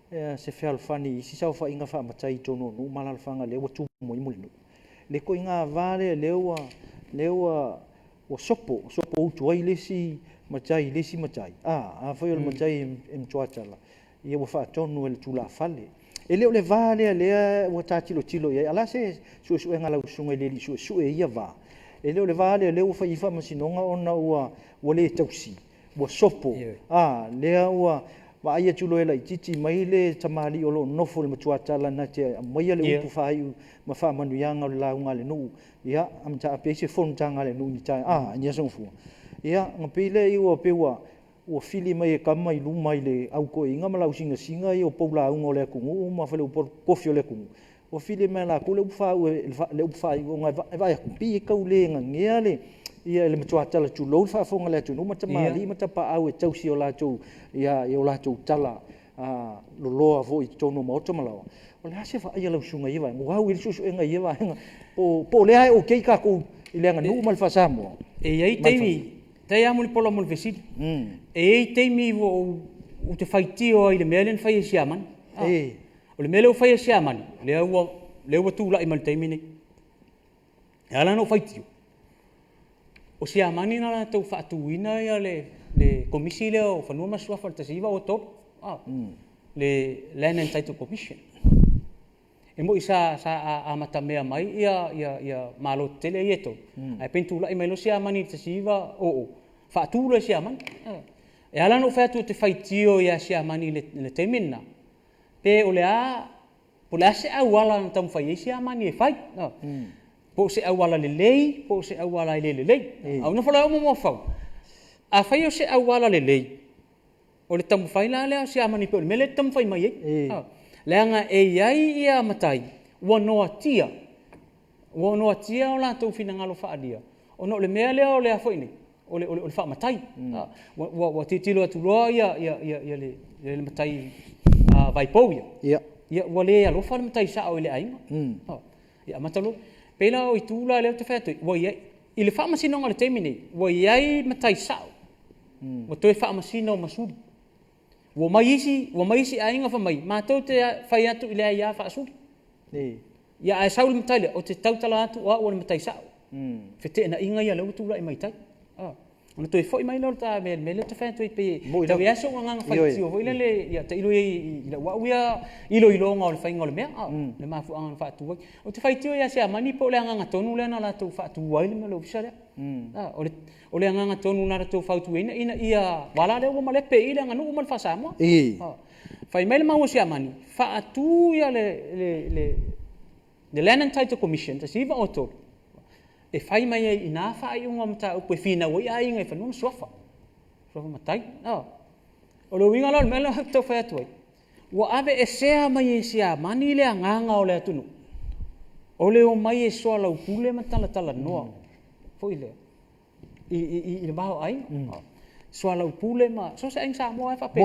whialwhani isi sau wha inga whaamatai tono nuu malalwhanga lea ua tumu i muli nuu. Le ko inga vare leo o sopo utu ai lesi matai. A foi o matai em tuatala. Ia wa fa tonu el tula fale. E leo le vale lea o tilo ia ala se su enga la usunga le su ia va. E leo le vale leo fa ifa masinonga ona ua le tausi. Wa sopo. Lea ua wa ia tulo ela titi mai le tamali o lo nofo le tuatala na te mai le upu fa ai ma fa manuanga la unga le nu. Ia am ta pe se fon tanga le nu ni tai. Ia so fu. ia ngapile i o pewa o fili mai e kama i luma i le au ko inga ma lau singa i o poula unga o le kungu ma fale o kofi o le kungu o fili mai la ko le ufa le ufa i o ngai vai pi e kau le ngea le ia le matua tala tu lo fa fonga le tu no mata mali mata pa au e tau si o la tu ia o la tu tala lo loa vo i tono mo to malawa o le hase fa ia lo sunga ia mo au i susu enga ia va po le ai o ke ka ko i le nganu mal fa samo e ai teimi tai amuli polo mo vesi e ai teimi o te faitio i le melen fai siaman o le mele o fai siaman le o tu la i mal teimi ni ala no faitio o siamani na tau fa tuina ia le komisi le o fanua masua faltasiva o top le Land and Title Commission e mo isa a matamea mai ia malo tele ieto ai pentu la i mai lo siamani tasiva o fa tu le siamani e ala no fa tu te faitio ia siamani le temina pe o le a po la se awala tam fa siamani e fai po se awala le lei po se awala le lei au no fala mo fa a fai o se awala le lei o le tam fai la le siamani pe mele tam fai mai le anga e ai ia matai wono atia o la tu fina ngalo fa dia o no le mele o le afo ini o le fa matai wa titilo atu lo ia le matai vai povia ia wale alo fa matai sa o le ai ia matalo pela o itula le te feto wa ia ile fa masino ngale temine wa ia matai sa wa to fa masino masudi wo mai isi ainga fa mai ma to te fai atu ile ia fa sudi ia ai saul matai o te tautala atu o le matai sa fete na inga ia lo tula i mai tai ona toi foi mai lo ta mele te fa toi pe ta ia so nga fai tio foi le ia te ilo i le wa ia ilo nga le fai ngol me le ma fu ang fa tu o te fai tio ia se mani po le nga tonu le na la tu fa tu wai le me lo fisale o le nga tonu na tu fa tu ina ia wala le o male pe ile nga no mal fa sa mo fai mai le ma o se mani fa tu ia le Land and Title Commission ta siva o to e fai mai ina fa ai unga mata o fina o ai ngai fa no sofa matai o lo winga lo melo to fa tu wa ave e sea mai sia mani le nganga o le tunu o le o mai e so la pule tala no foi le i le bao ai so la pule ma so se sa mo fa pe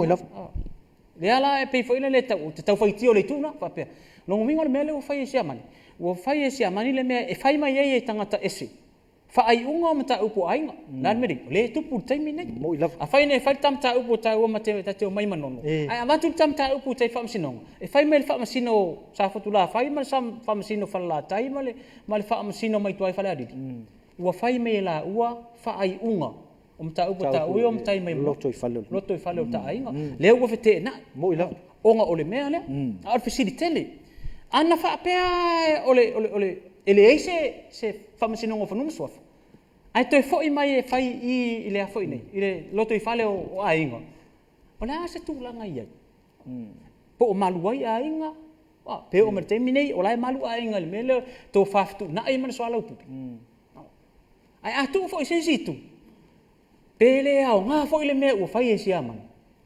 le ala e pe foi le tau fai tio le tuna fa pe no winga lo melo fai sia mani o fai sia mani le me e fai mai e tangata ese fa ai unga mata upo ainga nan meri le tupu taimi nei a fai nei fai tam ta upo ta o mate ta te o mai manono ai amatu tam ta upo tai fam sinong e fai mai fam sino sa fotula fai mai sam fam sino fala tai male fam sino mai tuai fala di o fai mai la ua fa ai unga o mata upo ta o mtai mai loto i falo ta ainga le o fete na onga ole mea le a facilitele ana fa pea ole ele se famasino ngo fanu sofa ai toi foi mai e fai i le foi nei ile loto i fale o ainga ola se tu langa ia po malu ai ainga pe o merte minei ola malu ainga le mele to faftu na ai man so ala upu ai atu foi sensitu pele au nga foi le me o fai e siaman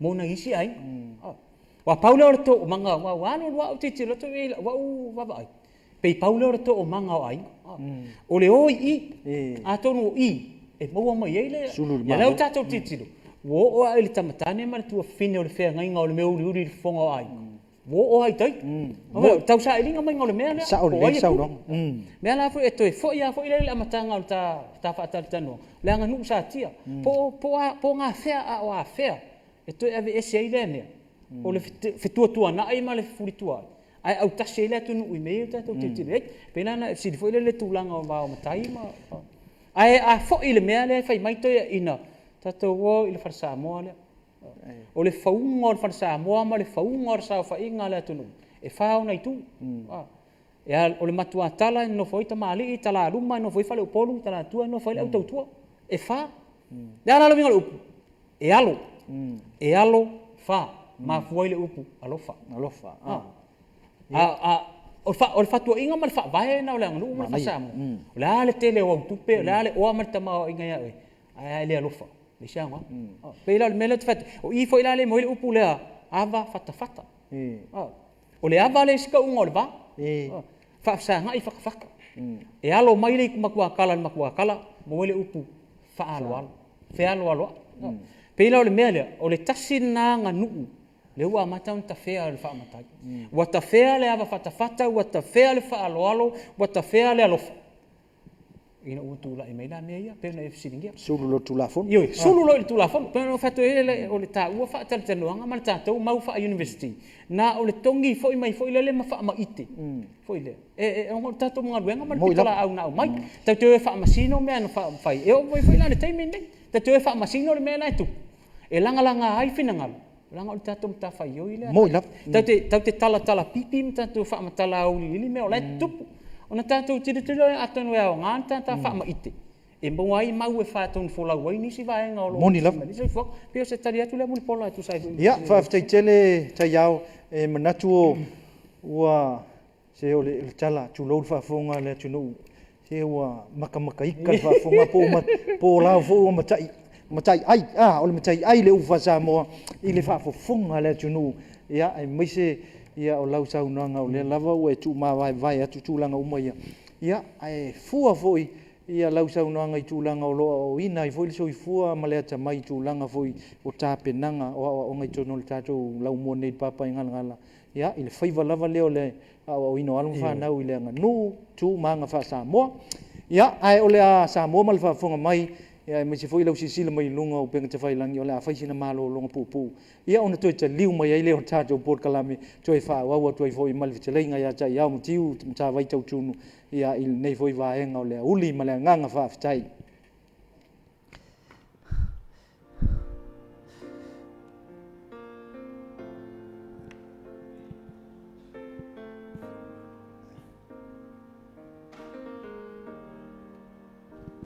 mo na isi ai wa paulo o to manga wa wa titi lo to wa ba pe paulo o to manga ai o le oi a tonu i e mo mai ele ya le tato titi wo o ele tamatane ma tu fine o le fe ngai ngau le meu uri fonga ai wo o ai tai tau sa ilinga mai ngau le mea sa o le sa no me ala fo e to fo ia fo ile la matanga ta fa ta tano le nga nu sa tia po nga fe a o a fe e to ave ese ile ne o le fetua na ai male furitua ai au tase le tunu i me ta to titi pena na si foi le tulanga o ba o matai ma ai a fo ile me le fai mai to ina ta to wo ile farsa mo le o le faunga o farsa mo ma le faunga o sa fa inga le tunu e fa ona itu o le matua tala no foi ta mali tala ruma no foi fa le polu tala tua no foi le auto tua e fa dala lo vinga lo e alo fa ma foi le upu alofa o fa tu inga mal fa vai na le ngulu mal fa sam la le tele o tupe la le o mal tama inga ya ai le alofa le sianga pe la mele te fat o I fo ila le mo le upu le ava fata o le ava le ska unga le va fa sa ngai fa e alo mai le makua kala mo le upu fa alo fe alo pe la le mele o le tasina nga nuu le ua matau ta fea le fa matai wa ta fea le ava fata wa ta fea le fa alo wa ta fea le alofa ina utu la mai la meia pe na fsiringia sulu lo tulafon yo sulu lo tulafon pe no fato ele o le ta ua fa tal tano nga mal ta to mau fa university na o le tongi fo mai fo ile le ma fa ma ite fo ile e o ta to nga luenga mal pitola au na mai ta to fa masino me no fa fai e o fo ile le time ne ta to fa masino le me na tu e langa ai finanga langa o ta to ta fa yo ile mo ila ta te tala pipi ta to fa matala au ile me o le tupu ona tātou tira atonu e ao ngāta tā wha maite. E mwai mau e whātonu fōla wai nisi vaenga o lo. Moni lava. Nisi whak, pio se tari atu lea muli pola e tu sai. Ia, whaafitai tele tai au e manatu o ua se o le tala tu lou whaafonga le tunu. Se ua maka ika le whaafonga po lao fo o matai ai, o le matai ai le ufa Samoa I le whaafonga le tunu. Ia, e maise ia o lau sau nanga o le lava o e tu vai atu tūlanga uma ia. Ia, e fua foi ia lau sau nanga I tūlanga o loa o ina I foi le so I fua ma le ata mai tūlanga foi o tāpenanga o ngai tono le tātou lau mua nei papa I ngala. Ia, I le whaiva lava leo le o ino alum whanau I le anga nu tu maanga wha Samoa. Ia, ai o le a Samoa ma le whaafonga mai ia me se foi lau sisila mai lunga o penga te whailangi o le a whaisina malo longa pupu. Ia ona toi te liu mai ai leo tātou Polokalame toi whaawaua toi foi malivitalenga ia tai au matiu mta waitau tunu ia il nei foi vaenga o le uli ma le nganga whaafitai.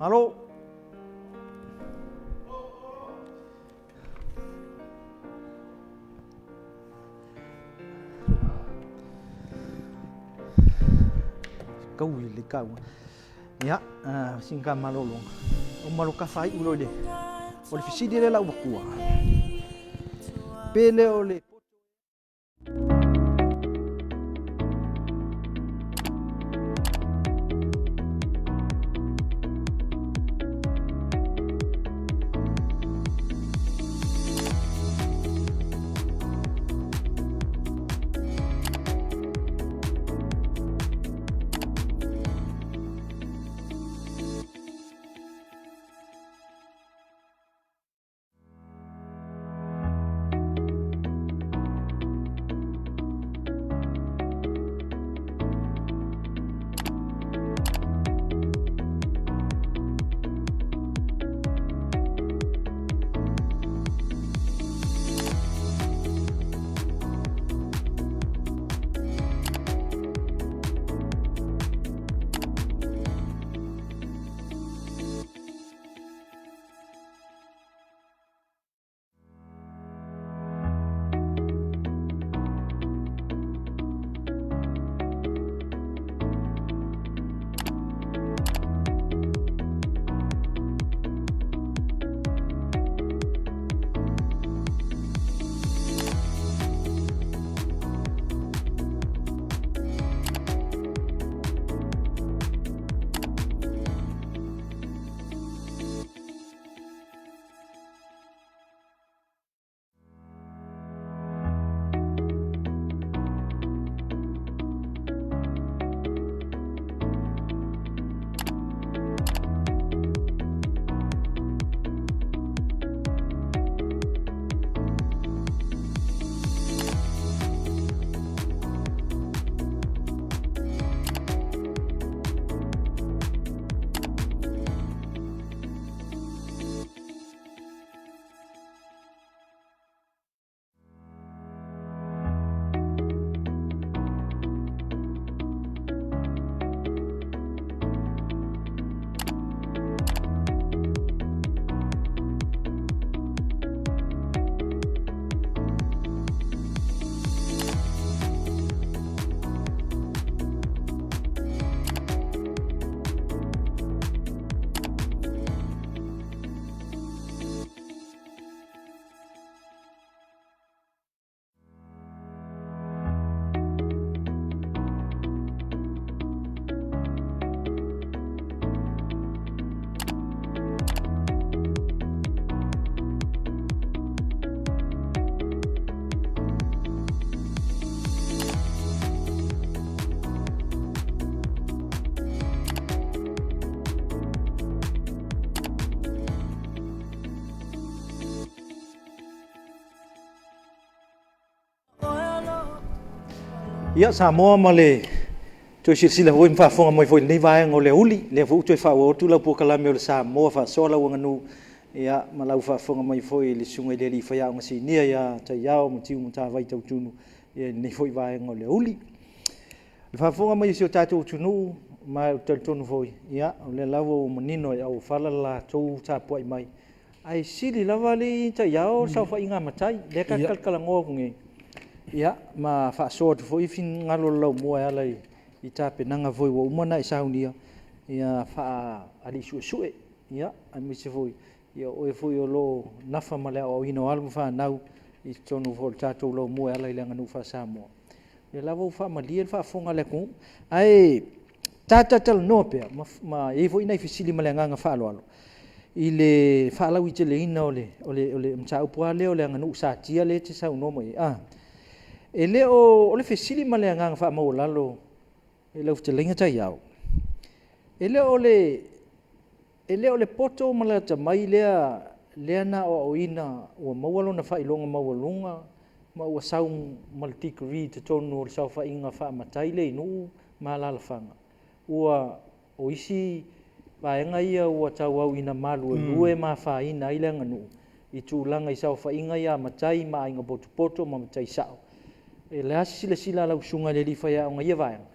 Halo. Kau le kau. Ya, singka malolong. O maloka fai ulo le. O le fisidi le la wakua. Pele o le ia Samoa ma le toi silsila foi mfaafoga mai foi nei vaega o le uli le fu toi fa'aotu lau Polokalame o le Samoa Fa'asoa lau aganu ia ma lau fa'afoga mai foi le sunga i le alifaiao gasinia ia taiao ma tiu ma tavai tautunu ia nei foi vaega o le uli le fa'afoga mai isi o tatou tunu ma o talitonu foi ia o le lava o manino ia o fala latou tapua'i mai ai sili lava le taiao saufa'iga matai le kakalakalagoa kuge ia ma fa'asoa atu foi finagalo lau mua e ala i tapenaga foi ua uma na i saunia ia faali'i su'esu'e ia ai maise foi ia oe foi o lo nafa ma le auauina o ala ma fanau i tonu fo le tatou lau mua e ala i le aganu'u fa'asamoa le lava u fa'amalia le fa'afoga le aku'u ae tatatalonoa pea ma iai fo'i nai fesili ma le agaga fa'aloalo i le fa'alau i teleina o le mataupu a lea o le aganu'u satia le te saunoa mai e le o le fesili ma le agaga fa'amaualalo e lau fetalaiga taiao e le o le poto ma le atamai lea na auauina ua maua lona fa'iloga maualuga ma ua sau ma le tikiri totonu o le saufa'iga fa'amatai le inu'u ma lalafaga ua o isi vaega ia ua tauauina maluelue mafāina ai le aganu'u i tulaga i saufa'iga ia matai ma aiga potopoto ma matai sa'o e le asi silasila lausuga i le alifaiaoga ia vaega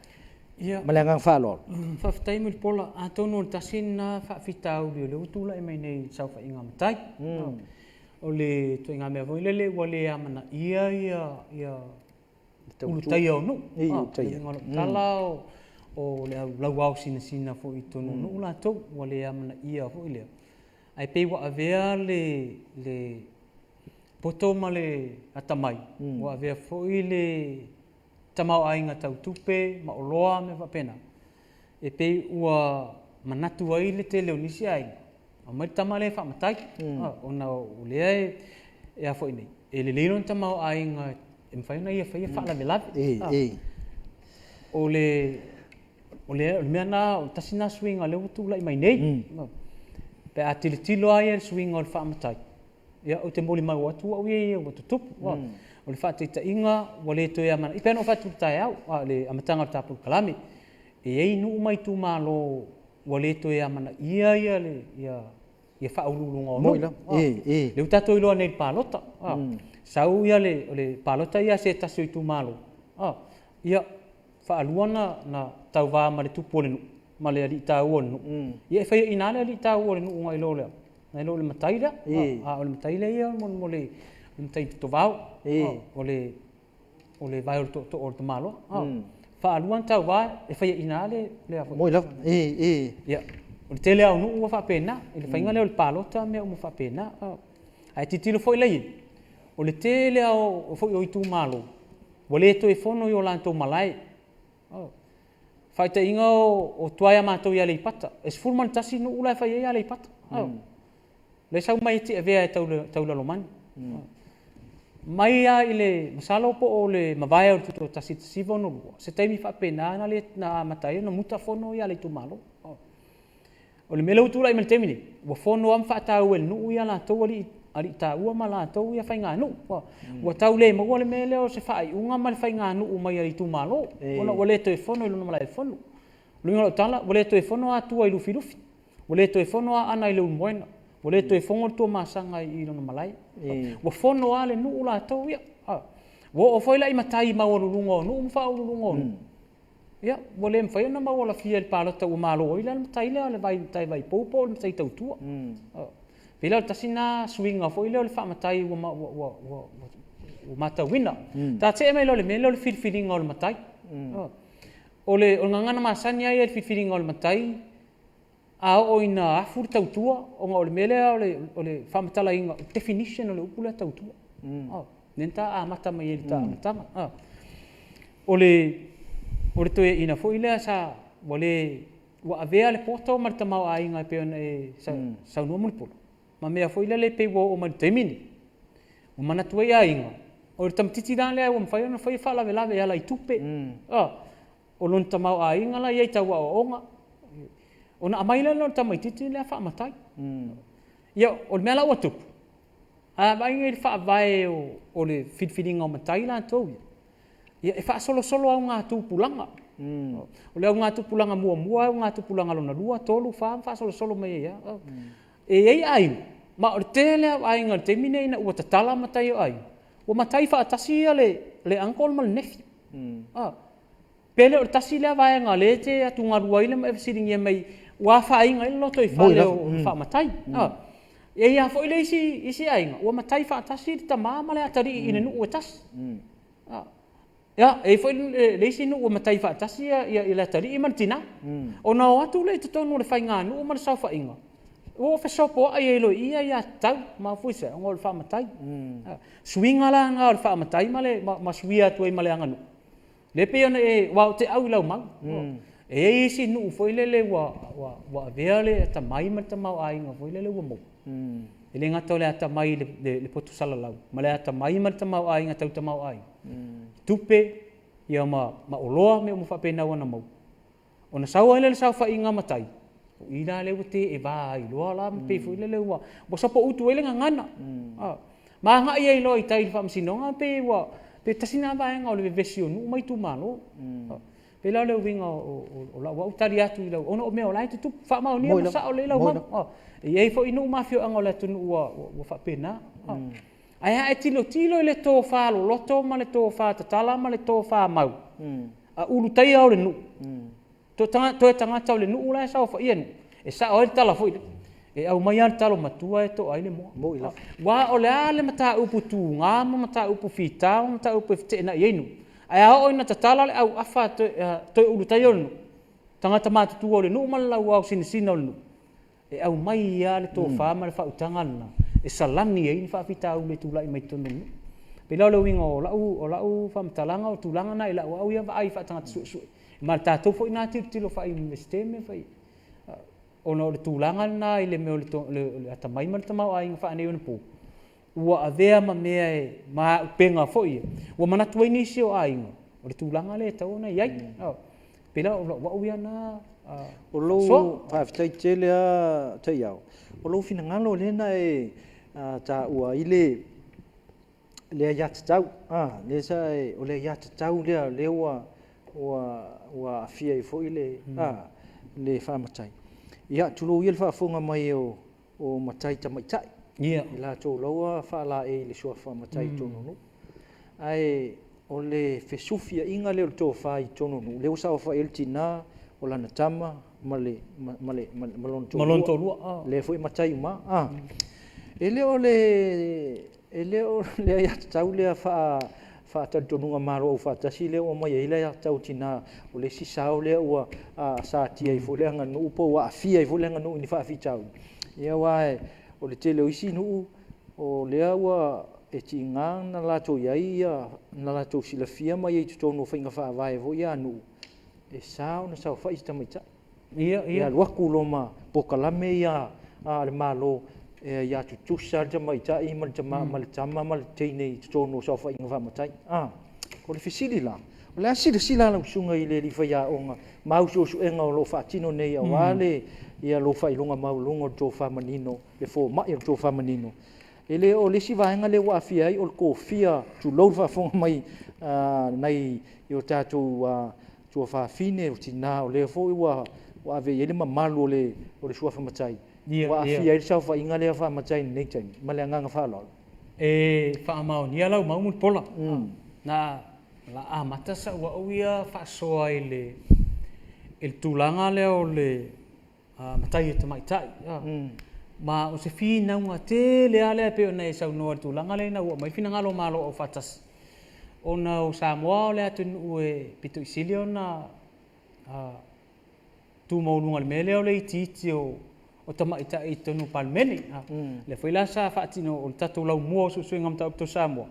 ma le agaga fa'aloalo fa'afetai mo le pola atonu o le tasi na fa'afitauli o le utula'i mai nei saufa'iga matai o le toiga mea foi lele ua lē amana'ia ia ulutai au nu'u tala o le lauau sinasina fo'i tonu nu'u latou ua lē amana'ia fo'i lea ai pei ua avea le poto ma le atamai ua avea fo'i le tamao'aiga tautupe ma oloa me fa'apena e pei ua manatu ai le teleonisi aiga mai le tama le fa'amatai ona o lea e a fo'i nei e lelei lona tamao'aiga e mafai ona ia faia fa'alavelave o le mea na o tasi na suiga le utula'i mai nei pe a tiletilo ai le suiga o le fa'amatai ia o te moli mai o atu au ia ua tutupu o le fa'ataʻitaʻiga ua lē toe amanaʻi pea no fa'atulutaeau le amataga o le tapolokalame e ai nu'u mai tumālō ua lē toe amanaʻia ia fa'aululuga o nu'u le u tatou iloa nei le palota sau ia o le palota ia se tasi o i tumālō ia fa'alua na tauvā ma le tupu o le nu'u ma le ali'i tāua o le nu'u ia e faiaʻina le ali'i tāua o le nu'u ga ilo lea na ilo le matai lea o le matai lea ia mo le matai totovao o le vai o le to'oto'o o le tamāloa fa'alua na tauvā e faiaʻina le a moi lava ia o le tele au nu'u ua fa'apena i le faiga lea o le palota mea uma fa'apena ae titilo fo'i lai o le tele o fo'i o i tumālō ua lē toe fono i o latou malae fa'aitaʻiga o tuae a matou ia le ipata e sefulu ma le tasi nu'u la e faia ia le ipata le sau mai te avea e taulalomani mai ia i le masalo po o le mavae o le tuto tasitasiva ona lua se taimi fa'apena na le na matai ona muta fono ia le tumālō o le mele utula'i ma le taimi nei ua fono ama fa'atāua le nu'u ia latou ali'i tāua ma latou ia faiganu'u ua tau lē maua le mea lea o se fa'ai'uga ma le faiganu'u mai ai tumālō ona ua lē toe fono i lona malae fono luiga o tala ua lē toe fono atua i lufilufi ua lē toe fono a'ana i le ulumoena ua lē toe fogo le tuamasaga i lona malae ua fono a le nu'u latou ia ua o foi la'i matai maualuluga o nu'u ma fa'aululuga o nu'u ia ua lē mafai ona maualafia le palota ua malo ai le matai lea o le matai vaipou po o le matai tautua pei lea o le tasi na suiga fo'i lea o le fa'amatai ua matauina tate'e mai lea o le mea lea o le filifiliga o le matai o le gagana masani ai le filifiliga o le matai a o ina afu le tautua o le mea lea o le fa'amatala'iga definition o le upu lea tautua nen ta amata mai e le ta'amataga o le toe'ina fo'i lea sa ua avea le poto ma le tamao'aiga e pe ona e saunua mo le polo ma mea fo'i lea le pei ua o'o ma le taimi nei ua manatu ai aiga o le tamatiti la lea ua mafai ona fai fa'alavelave ala i tupe o lona tamao'aiga la iai taua'o'oga ona amai lea lona tamaitiiti lea fa'amatai ia o le mea la'ua tupu avaiga i le fa'avae o le filifiliga o matai latou ia e whaasolo au ngā tūpulanga. O leo ngā tūpulanga mua, ngā tūpulanga lona lua, tolu, whaasolo mai ia. E ei ai, ma o te lea ainga te mine ina ua tatala matai o ai. Ua matai whaatasi ia le angkol ma le nefi. Pele o tasi lea vaenga le te atu ngā rua ile ma e whasiringi e mai ua whainga ile loto i whale o whaamatai. E ia fo ile isi ainga, ua matai whaatasi ta māma le atari ina nuu e tasi. Ya, e fo le isi nuu ua matai whaatasi ia le atari i martina. O na o atu le tutonu le whainga nuu ma le sau whainga. O whasopo ai e lo ia tau ma fuisa o le whaamatai. Suinga la ngā o le whaamatai ma suia atu e ma le anganu. Le pe ona e wa te au lau mau. E isi nuu fo ile le wa vea le ta mai ma ta mau ai nga fo ile le wa mo. E le ngata le ata mai le potu sala lau. Ma le ata mai ma ta mau ai nga tau ta mau ai. Tupe ia ma oloa me mo fa pe na wana mau. Ona sau ile le sau fa inga matai. O ina le te e ba i loa la pe fo ile le wa. Bo so po utu ile nga ngana. Ma nga ia i lo i tai fa msinonga pe wa pe tasina vaenga o le vesio nu mai tu malo. Pe la le winga o la wa utari atu i la ona o me o lai tu fa ma o ni mo sa o le la ma. E ai fo inu mafio anga le tu wa fa pena. Ai ai tilo le to fa lo loto ma le to fa tala ma le to fa mau. A ulu tai o le nu. To tanga tau le nu la sa fa ien. E sa o tala fo e au mai al talo matua e to ai le mo ila wa o le ale mata upu tu nga mata upu fita mata upu te na yenu ai a o ina tatala le au afa to ulu tayon tanga tamatu tu o le no mal la wa sin o le e au mai ia le to fa ma le fa utanga na e salani e ni fa fita u le tu lai mai tonu pe la le winga o la u fa mtalanga o tulanga na ila wa ia ai fa tanga su ma ta to fo ina tilo fa investeme fa ona o le tūlanga na i le meo le atamai ma le tamau ai ngā whaanei ona pō. Ua avea ma mea e ma penga fōi. Ua manatu ai nisi o ai ngā. O le tūlanga le tau ona iai. Pela o wa uia na... O lou whaafitai te lea tai au. O lou fina ngalo le na e ta ua i le iatatau. Le sa e o le iatatau le ua afia i fōi le whaamatai. Ia tulo ia fa fonga mai o matai ta maitai. Ia la to loa fa la e le so fa matai tono no. Ai o le fesufia inga le to fa i tono no. Le usa fa el tina o la natama male malon to lua. Le foi matai ma. Ele o le ia tau le fa tantonunga maro o fa tasi le o mai ile ya tau tina o le sisao le o sa tia i fo le nga no po wa fia i fo le nga no ni fa fi tau ia wa o le tele o isi no o le wa e tinga na la to ia na la to sila fia mai i to no fa inga fa vai vo ia no e sao na sao fa ista mai ta ia lo ku lo ma Polokalame ia le malo ia tu sa mai ta i mal tama mal tene to no so fa inga fa matai ko le fisili la o le sila la sunga i le fa ia onga mau so enga lo fa tino nei wale ia lo fa ilonga mau longo to fa manino le fo mai to fa manino ele o le si vaenga le wa fia i o ko fia tu lo fa fo mai nei yo tatu tu fa fine o tina o le fo wa ve ele ma malo le o le so fa matai wa fia i sa fa inga le fa matai nei tai ma le nga fa lo e fa mau ni ala mau mun pola na la mata sa wa uia fa soa ile il tulanga le o le matai te mai tai ma o se fina unga te le ale pe ona e sa no tulanga le na wa mai fina ngalo malo o fatas ona o Samoa le atu e pito isilio na tu mo lunga le mele o le titi o tama ita i tonu palmeni le foi la sa fatino o tatu lau mo so so ngam ta to Samoa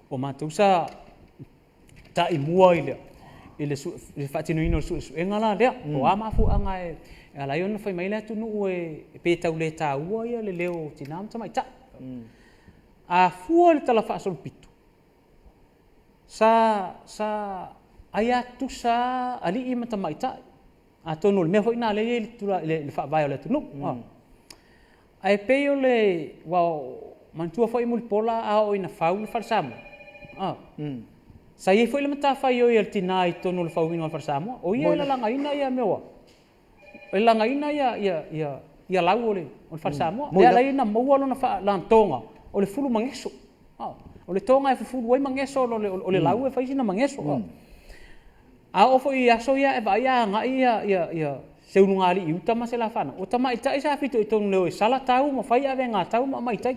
o ma tu sa ta i mua ile le fatino ino su engala le o ama fu anga e ala yon foi mai la tu no e pe tau le ta ua ia le leo tinam tama ita a fu le tala fa sol pitu sa aya tu sa ali i mata mai ta a tonu le me foi na le fa vai le tu no ai pe o le wa mantua foi mul pola a o ina faul fa sam Sai foi le mata fai o il tinai tonu le fau ino Samoa. O ia la langa ina ia mewa. E langa ina ia lau ole o Samoa. Le ala ina maua lona fa lantonga o le fulu mangeso. O le tonga e fulu wai mangeso o le lau e fai sina mangeso. A o foi aso ia e vai nga ia se ununga ali uta ma se la fana. O tama ita isa fito i tonu leo e sala tau ma fai ave nga tau ma mai tai.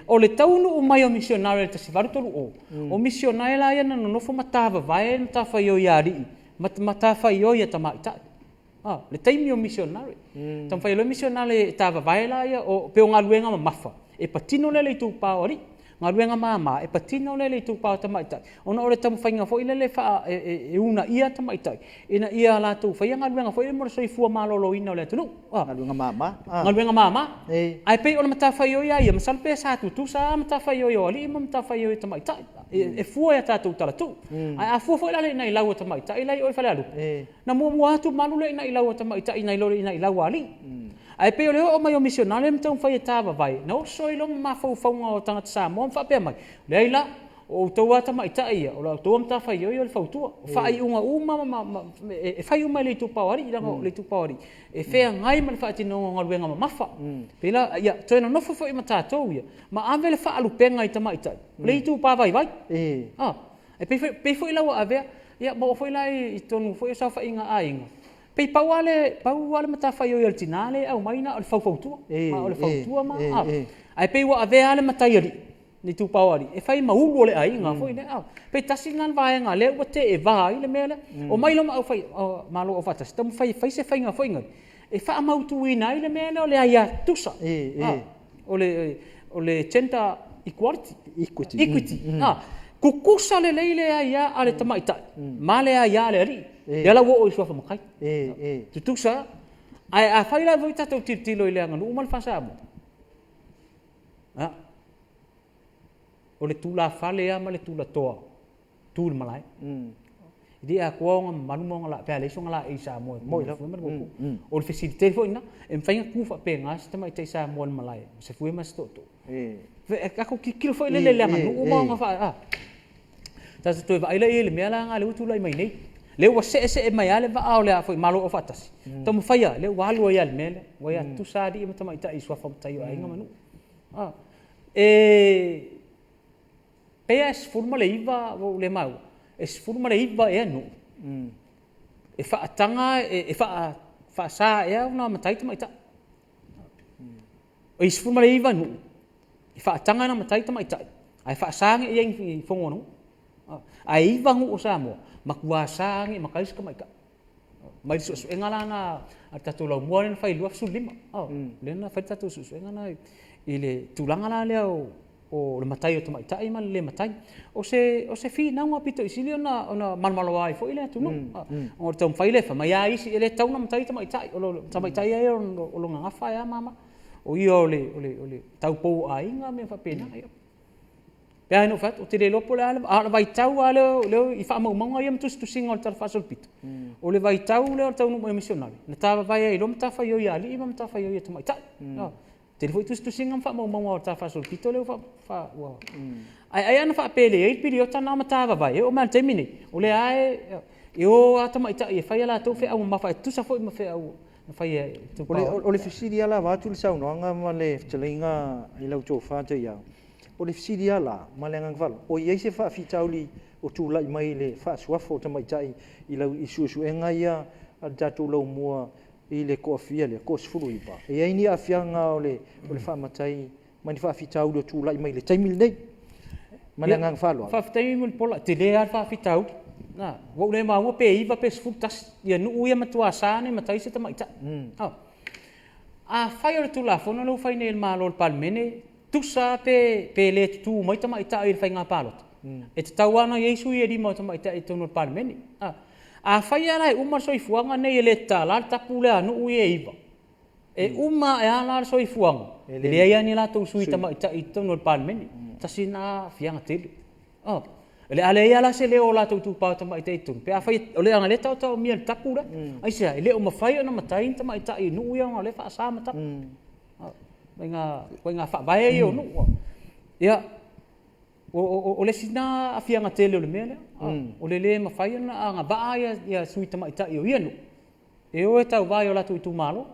O le tau no o mai o missionare te sivaru tolu o. O missionare la ia na no fo matava vai na ta fai o iari. Mata fai o ia tama ita. Le taimi o missionare. Tam fai lo missionare tava vai la ia o pe o ngaluenga ma mafa. E patino le tu paori. Ngaruenga mama e patino le tu pa tamaitai ona ore tam fainga foi le fa e una ia tamaitai ina ia la tu fa ngaruenga foi mo so fu malolo ina le tunu ngaruenga mama ai pe ona mata fa yo ia masal pe sa tu sa mata fa yo ali mata fa yo tamaitai e fu ia tatu tala tu ai a fu foi la ina i lawa tamaitai lai oi fa lalu na mo atu malu le ina i lawa tamaitai ina i lawa ali ai pe o mai o missionare mtau fai tava vai no soi long ma fau o tanga Samoa fa pe mai leila o to ata mai tai o la to mta fai o le fau tu fai uma e fai uma le tu paori le tu paori e fe ngai ma fa tino ngaluenga ma mafa pela ia to no fo foi mata to ia ma ave le fa alu penga i tamai tai le tu pa vai e pe foi la ave ia mo foi la i tonu foi sa fa inga ainga pe pauale mata fai o il tinale au mai na o fau tu o le fau tu ma ai pe wa ave ale mata yari ni tu pauari e fai ma ulu le ai nga foi ne pe tasinan vai nga le o te e vai le mele o mai lo ma fai malo o fata stam fai se fai nga foi nga e fa mau tu ina le mele o le ai tusa o le tenta equity kukusa le leile ai ale tamaita male ai ale ari Yala wo o sofa makai. Tu sa ai a fai la voi tatu tilo ile nganu umal fasamo. O le tula fale ama le tula toa. Tul malai. Dia ko ngam malumo ngala pe ale so ngala isa mo la fu mer ko. O le facilite fo ina em fai ku fa pe ngas tama ite isa mo malai. Se fu mas to. Ako kikil fo ile le nganu umal nga ta se to vai ile me ala ngale utula mai nei. Le wa se mai ale va ole foi malo o fatas tom faia le wa lo ya mele wa ya tu sa di mata mai ta iswa fam tayo ai ngam nu PS forma le iva o le mau es forma le iva e nu e fa tanga e fa sa e na mata mai ta es forma le iva nu e fa tanga na mata mai ta ai fa sa nge yang fongo nu ai iva ngu o Samoa makwasangi makais ka mai so engala na atatu lo mo len fai luaf sulima len na fai tatu so engala ile tulanga la le o le matai to mai tai man le matai o se fi na ngo pito isili ona malmalo ai fo ile tu no o tom fai le fa mai ai si ile tau na matai to mai tai o mai tai ai o lo nga fa ya mama o io le tau po ai nga me fa pena Pea no fat o te lopo le ala vai tau ale le I fa mau manga ia tu singa o tar fa sol pito. O le vai tau le tau no missionary. Na tava vai ai lom ta fa yo ia ali mam ta fa yo ia tu mai ta. Te foi tu singa fa mau manga o tar fa sol pito le fa wa. Ai ana fa pele ai pili o ta na tava vai o mal termine. O le ai yo ata mai ta ia fa ia la tu fe au ma fa tu sa foi ma fe au. Na fa ia tu. O le fisiri ala va tu le sau no nga ma le tlinga I lau to fa te ia. O le fisiri ala malenga val o ia se fa fitauli o tu lai mai le fa suafo te mai tai I lau I su enga ia a datu lau mua I le kofia le ko sfulu ipa e ai ni afianga o le fa matai mani fa fitauli o tu lai mai le taimil nei malenga falo fa taimil pola te le al fa fitauli na wo le ma wo pe iva pe sfutas ia nu ia matua sane matai se te mai ta a fire tu la fono no fai nel malo il palmene tusa pe le tu mai ta mai ta I fai nga palot e te tawana Yesu ia di mai ta mai ta I tono palmene a fai ala uma soi fuanga nei le tala ta pule anu ia iva e uma e ala soi fuanga le ia ni la tu sui ta mai ta I tono palmene ta sina fianga tele le ale ia la se le o la tu pa ta mai ta tu pe a fai o le anga le ta mi ta pula ai se le o ma fai na matai ta mai ta I nu ia le fa sa mata Wenga fa vai eu no. Ya. o le sina afianga tele o le mea lea. O le mawhai ana a ngā baa ia sui tamaitai o ianu. E o e tau vai o latu i tū malo.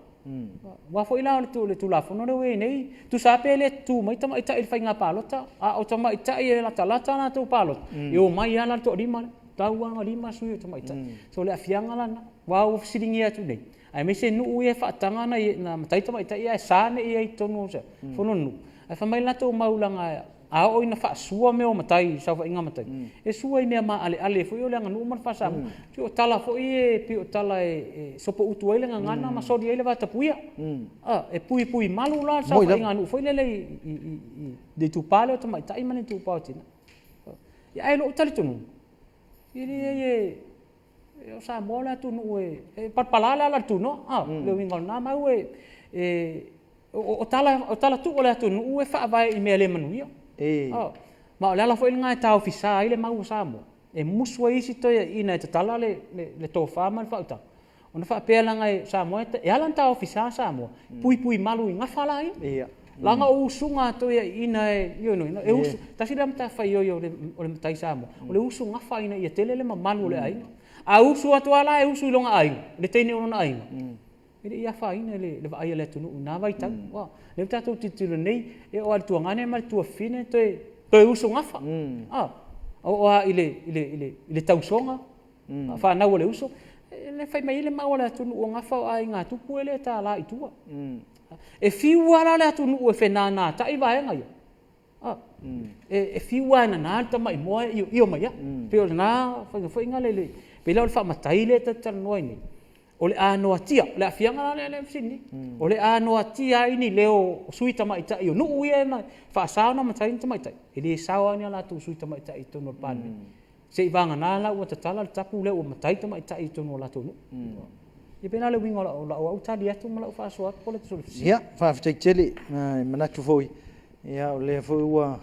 Wafo ila le tu la fono le nei tu sape le tu mai tama ita il fainga palota a o tama ita e la talata na tu palot yo mai ala to lima tau anga lima sui tama ita so le afianga lana wa o silingi atu nei ai me se nu e fa tanga na matai tama ita e sa ne e tonu se fono nu ai fa mai la to maulanga a o ina Fa'asoa me o matai sa fa inga matai e sua ina ma ale fo yo le nganu man fa sa ti o tala fo e pi o tala e sopo utu ele ngana ma so di ele va tapuia e pui malu la sa fa inga nu fo le de tu palo to mai tai man tu pa tina ya ai lo tali tunu ile o sa mola tu nu e palala la tu no le winga na ma o tala tu ole tu nu e fa vai i me le manuia ma le ala fo ile ngai tau fisa ile mau samo e musua isi to ina te tala le to fa man fa uta ona fa pela ngai samo e ala tau fisa samo pui malu nga fala ia langa usunga to ina yo no e usu tasi lam ta fa yo le tai samo o le usu nga fa ina ia tele le malu le ai a usu atu ala e usu longa ai le tene ona ai ia fa ina le va ai le tunu na vai ta wa le tatu titulu nei e o atu ngane mal tu fine to usu ngafa o ile tau songa fa na le usu le fai mai le ma wala tunu o ngafa ai nga tu puele ta la itua e fiwa la tunu o fenana ta i vai nga e fiwa na ta mai mo io mai ya pe na fa inga le pe la fa matai le ta noi ni o le ano atia le afianga le sini o le ano atia ini leo sui tama ita io nu ia na fa sa na matai tama ita ele sawa ni ala tu sui tama ita ito no pan se ivanga na la o tala tapu le o matai tama ita ito no la tu nu e pena le wingo la o tali atu mala fa so ko le tu ya fa tele mana tu foi ya o le foi wa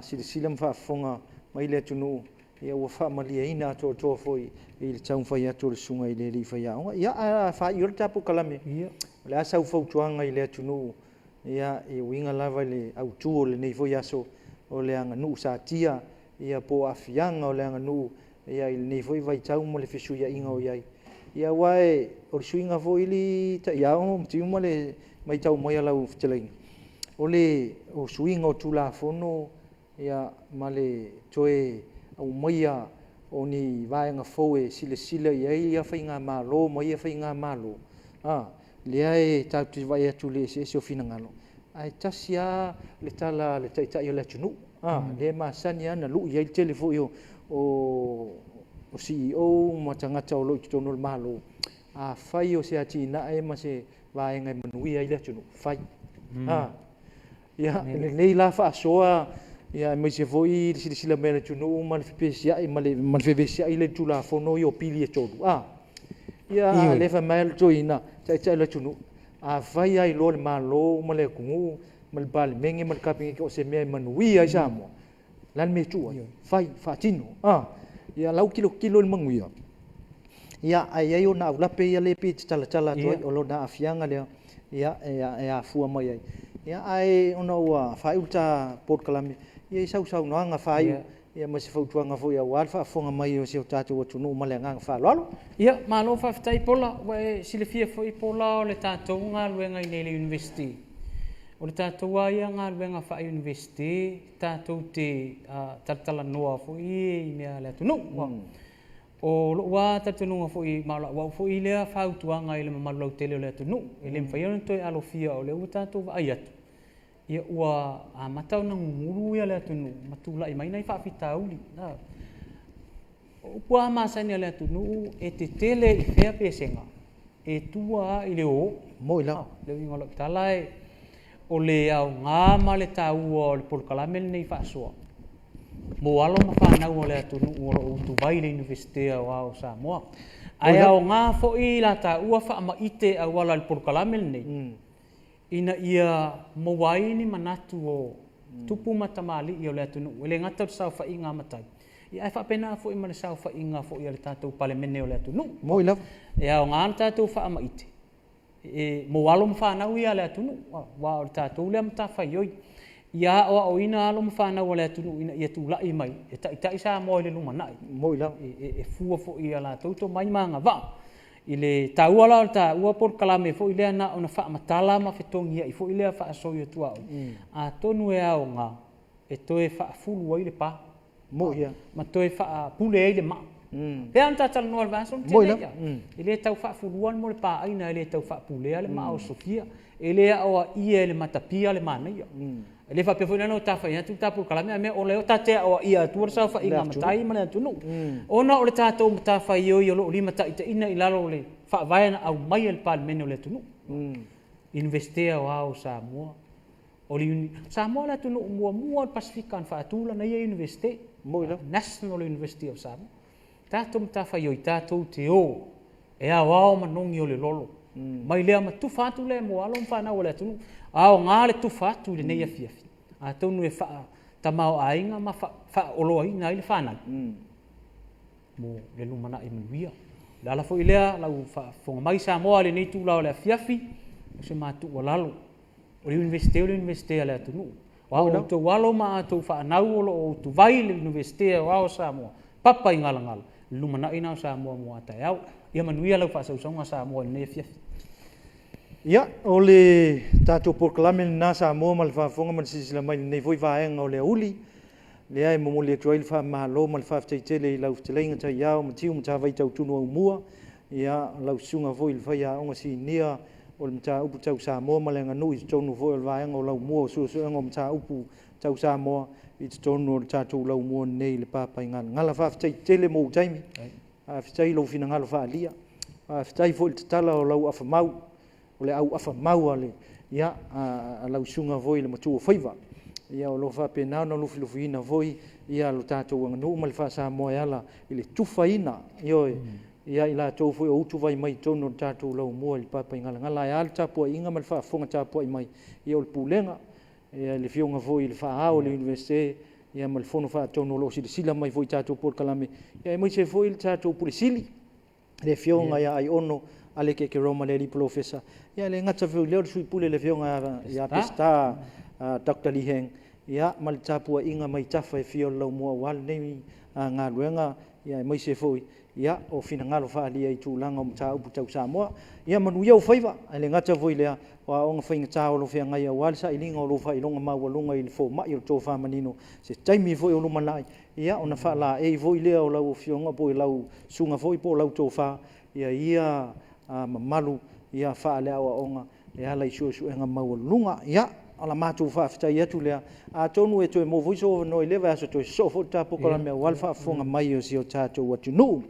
silsilam fa fonga mai le tu nu ia ua whaamalia ina to foi i le taun whai ato le sunga i le li whai aonga. Ia wha i ora tapu kalame. Le asa u whautuanga i le atunu. Ia i winga lava le au tuo le nei foi aso o le anga nuu sa tia. Ia po afianga o le anga nuu. Ia i le nei foi vai tau mo le fisu ia inga o iai. Ia wae o le suinga foi li ta ia o mtiu mo le mai tau mai alau fitelainga. O le o suinga o tula fono ia ma le toe o maia o ni vaenga foe sile ia whainga malo mo ia whainga malo lea e tauti vai atu le se o fina ngalo ai tasia le tala le taitai o le tunu le masani ana lu ia il telefo o CEO mo tangata o lo tono malo fai o se ati na e ma se vaenga manuia ile tunu fai ia le la Fa'asoa ia mai se foi sila mena tunu mal fepesia i mal fepesia i le tula fono yo pili e tolu ia le fa mal toina tai le tunu vai ai lo malo male kungu mal bal mengi mal kapingi ko se me manuia samo lan me tu fai fatino ia lau kilo manguia ia ai ona ula pe ia le pe tala toi o lo na afianga le ia fua mai ai ia ai ona wa fai uta Polokalame ia sau no anga fai ia ma se fautuanga fo ia wal fa fonga mai o se tatu o tunu male nga fa lalo ia malo fa ftai pola we silifia fo i pola o le tatu nga luenga i le university o le tatu ia nga luenga fa university tatu te tatala noa fo i mea le tunu o lo wa tatu no fo i mala wa fo i le fautuanga i le malau tele le tunu ele mfa ia to alofia o le tatu va aiatu ia ua matau na nguru ia le tunu matula i mai nei fa fitauli o pua masani le tunu e te tele i fea pesenga e tua i le o mo ila le ngolo talai o le au nga ma le tau o le Polokalame nei Fa'asoa mo alo ma fa na o le tunu o tu vai le university o Samoa ai au nga fo i la ta ua fa ma ite a wala le Polokalame nei ina ia mawai ni manatu o tupu matamali i o le atunu le ngata sa fa inga matai ia fa pena fo i mana sa fa inga fo i le tatu palemene o le atunu mo ila ia o nganta tu fa maite e mo walo fa na ia le atunu wa o tatu le mta fa yoi ia o ina lo mfana wala tunu ina ia tu lai mai e ta isa mo le luma nai mo ila e fua fo ia la to mai manga va ile tauala ta ua Polokalame fo ile na ona fa matala ma fetong ia fo ile fa so yo tua a tonu e au nga e toe fa fulu ile pa mo ia ma toe fa pule ile ma pe anta tal no va son ile tau fa fuluan mo le pa ina ile tau fa pule ale ma o sofia ele o ia le matapia le mana ia ele fa pe foi no ta fa ia tu ta Polokalame me o le o ta te o ia tu sa fa inga matai mana tu no ona o le ta to ta fa yo lo lima ta ina ilalo le fa vai na au mai el pal meno le tu no investea o Samoa o le Samoa la tu no mo Pacifican fa tu la na ia investe mo ila National University of Samoa ta to ta fa yo ta to te o e a wao manongi o le lolo mai lea ma tu fatu le mo alo fa na wala tu ao ngale tu fatu le nei afia a tonu e fa tamao ainga ma fa olo ai na ile fana mo le lumana i manuia la fo ilea la fa fo mai Samoa le nei tu la le afia se ma tu walalo o universite le tu wa o to walo ma to fa na o tu vai le universite wa o Samoa papa ingala lumana ina Samoa mo ata yau ia manuia la fa sa Samoa nei afia ia o le tatou Polokalame na Samoa ma le faafoga ma le sisila mai lenei foi vaega o le auli lea e momoli atu ai le faamālo ma le faafetaitele i lau fetalaiga taiao ma tiu ma tavai tautunu aumua ia lausuga foi i le faiaʻoga sinia o le mataupu tau Samoa ma le aganu'u i totonu foi o le vaega o laumua o suʻesuʻega o mataupu tau Samoa i totonu o le tatou laumua nei le papaigalagala faafetaitele mo utaimi faafetai lou finagalo faalia faafetai foi le tatala o lau afamau o le au afa maua le ia a lausuga foi le matua faiva ia o lo faapena ona lufilufiina foi ia lo tatou aganu'u ma le faasamoa e ala i le tufaina ioe ia i latou foi o utu vai mai tonu o le tatou laumua i le papaigalagala e a le tapuaʻiga ma le faafofoga tapuaʻi mai ia o le pulega ia le fioga foi i le faaao le universite ia ma le fono faatonu o loo silasila mai foi tatou Polokalame ia e maise foi i le tatou pulisili le fioga ia ai ono ale ke roma le professor ia le ngata feu le suipule le fionga ia pesta Dr. Liheng ia mal tapua inga mai tafa e fio lau mo wal nei nga luenga ia mai se foi ia o fina ngalo fa ali ai tu langa mo tau tau Samoa ia manu ia o faiva ale ngata foi le wa onga fainga tau lo fia ngai wal sa ilinga lo fa ilonga ma walunga il fo ma il to fa manino se taimi foi o lumanai ia ona fa la e foi le o lau fionga po lau sunga foi po lau to fa ia mamalu ia fa le o onga e ala i su nga maulunga ia ala matu fa fita ia tu le a tonu e to mo voi so no ile va so to so fo ta Polokalame wal fa fonga mai o si o tato watu no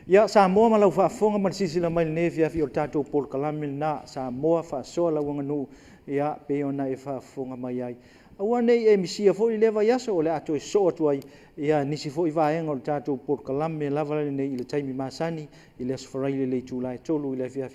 ia Samoa malau fa fonga mal sisila mai ne fia fi o tato Polokalame na Samoa Fa'asoa la wanga no ia pe ona e fa fonga mai ai awane e misia fo ile va yaso ole ato e so tu ai ia nisi fo i vaenga o tato Polokalame lava le ile taimi masani ile sfarai le tula e tolu ile fia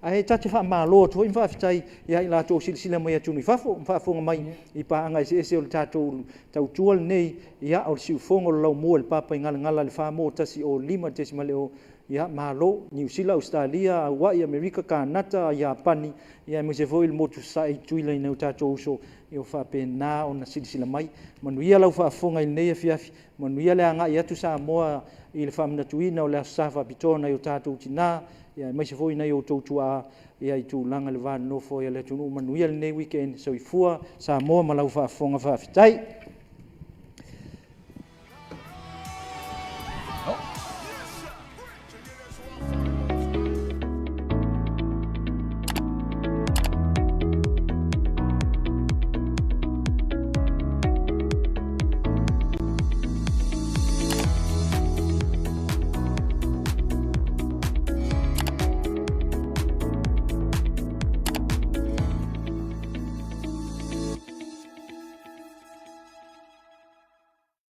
ai tati fa malo to in fa fitai ia ila to silsila mai atu ni fa fonga mai i pa anga se o tato tau tual nei ia o siu fonga lo mo el papa ngala le fa mo tasi o lima tesi maleo ia malo New Zealand Australia Hawaii America Canada Japani ia mo se foi il motu sai tuila ina tato so io fa pena ona silsila mai manuia lau fa fonga i nei fiafi manuia le anga ia tu Samoa i le famna tuina o le safa pitona io tato tina ia mai se foi nei o totua ia i tu langa le van no foi le tunu manuia le nei weekend so i fua Samoa malau fa fonga fa fitai